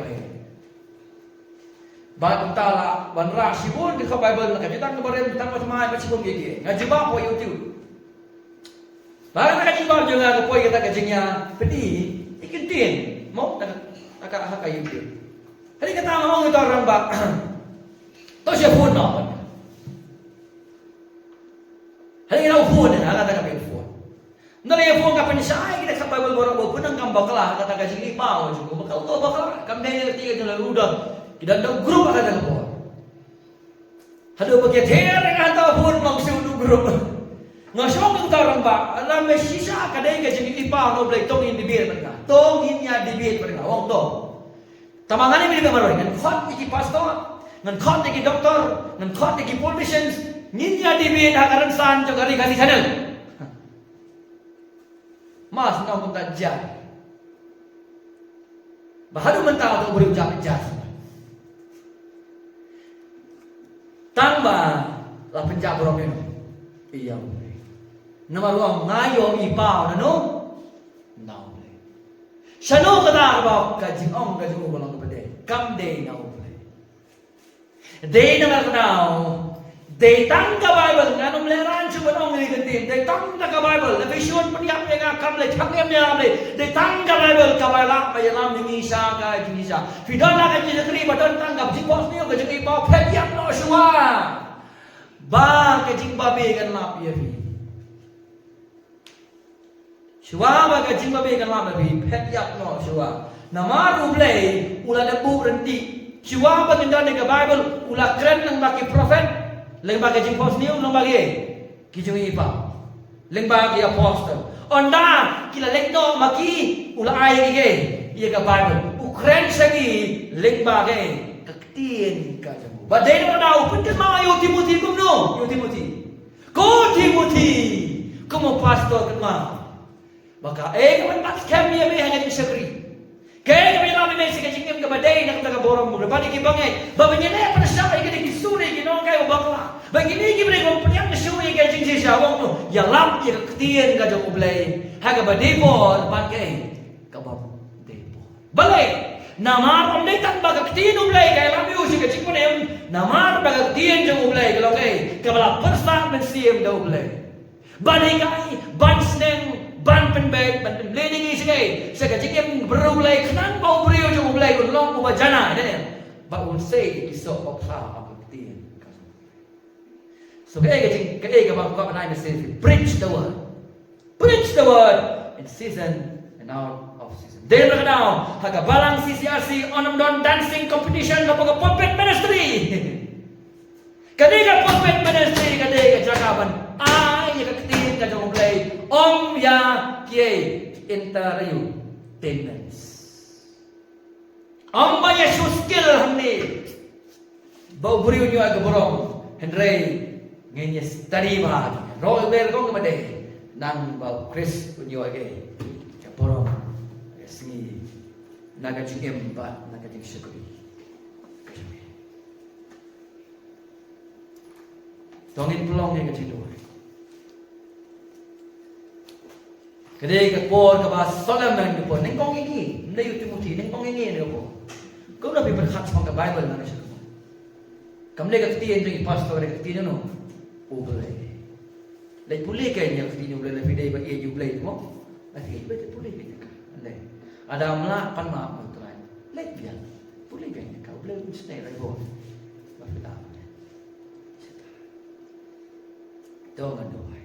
Bagi tala ban rasi pun di Bible nak kita kemarin kita macam mana macam pun gigi. Ngaji apa YouTube. Bagi nak ngaji apa juga apa kita kajinya pedih ikin mau nak kayu dia. Hari kata orang itu orang bak, tu siapa pun nak. Hari kita pun ni, agak tak kapal pun. Nari pun kapal ni saya kita sampai berborong pun nak kambak lah kata kaji ni pau juga. Bakal tu bakal kami ni tiga jalan udah kita ada grup akan ada pun. Ada bagian terang atau pun maksud grup. Ngasong itu orang bak, ramai sisa kadang kaji ni pau no boleh tong ini biar mereka. Tong inya debate mereka, wong tong. Tamangan ini mereka maroy, ngan khot iki pastor, ngan khot iki doktor, ngan khot iki politicians, inya debate hakaran san jog hari channel. Mas nau pun tak jah. Baharu mentah untuk beri ucap jah. Tambah lah penjak borong ini. Iya. Nama ruang ngayo ipau nano. Now. Shano kada ba kajing ong kajing ubalang kapade. Kam day now. Day na now. Day tang ka Bible nganong leran chuban ong ni kantin. Day tang ka Bible. Na vision paniyak nga kam le thangem ya le. Day tang ka Bible ka bala pa yalam ni isa ka jinisa. Fidala ka jinakri badon tang ka jipos niyo ka jingi pa phediak no suwa. Ba ka jingbabe kan lap ya fi. Shua baga jingba be kan lama bi pet yak no shua. Nama rublay ula lebu renti. Shua baga ndan ke Bible ula keren nang bagi prophet. Leng bagi jingpos niu nang bagi kijungi ipa. Leng bagi apostle. Onda kila lekno maki ula ay ge iya ke Bible. Ukren sagi leng bagi kaktin ka jamu. Badai no na upun ma yo Timothy kumno. Yo Timothy. Ko Timothy. Como pastor kema. Maka kawan pat kami ya hanya di segeri. Kaya kami lami may sikajingim kabadai na kataga borong mo. Bani ki bangay. Babanya na para siya ay gini kisuri ginong kayo bakla. Bagini ki bre kung panyang kisuri kay jing siya wong no. Ya lam ki kaktiyan ka jong ublay. Haga badai po pan kay kabab day po. Balay. Namar om day tan baga kaktiyan ublay kay lam yu si kajing ko na yun. Namar baga kaktiyan jong ublay kalau kay kabala persak men siyem da ublay. Bani kay bansneng ban penbaik, ban penbleeding is kay. Sa kajing berulay kenang bau beriyo jong ulay ulong ubajana. Ba unsay iso opsa abuktin. So kaya kabang ko na say preach the word. Preach the word in season and out of season. Then now, hagabalang CCRC onam don dancing competition kapag puppet ministry. Kadiga puppet ministry kadiga jagaban. Ay yakaktin ka jong ulay. Om ya kiai interayu tenants. Om ba ya skill hamni. Bau beriu nyu aga borong. Henry ngenya study ba. Ro ber kong made. Nang bau Chris nyu aga. Ya borong. Singi naga jingem ba naga jing syukuri. Tongin pelong yang kecil. Kadai ka por ka ba solam nang po neng kong ini, ndayu Timothy neng kong ini ne po. Kau na berkat sama ka Bible na siya. Kamle ka tiyan jeng pastor ka tiyan no. Ublay. Lai pulih kayaknya ka tiyan ublay lebih dari bagi ublay mo. Lagi iba pulih kayaknya. Andai. Ada melakukan maaf Tuhan. Lai dia. Pulih kayaknya kau ublay mesti lagi bo. Bafita. Itu kan doa.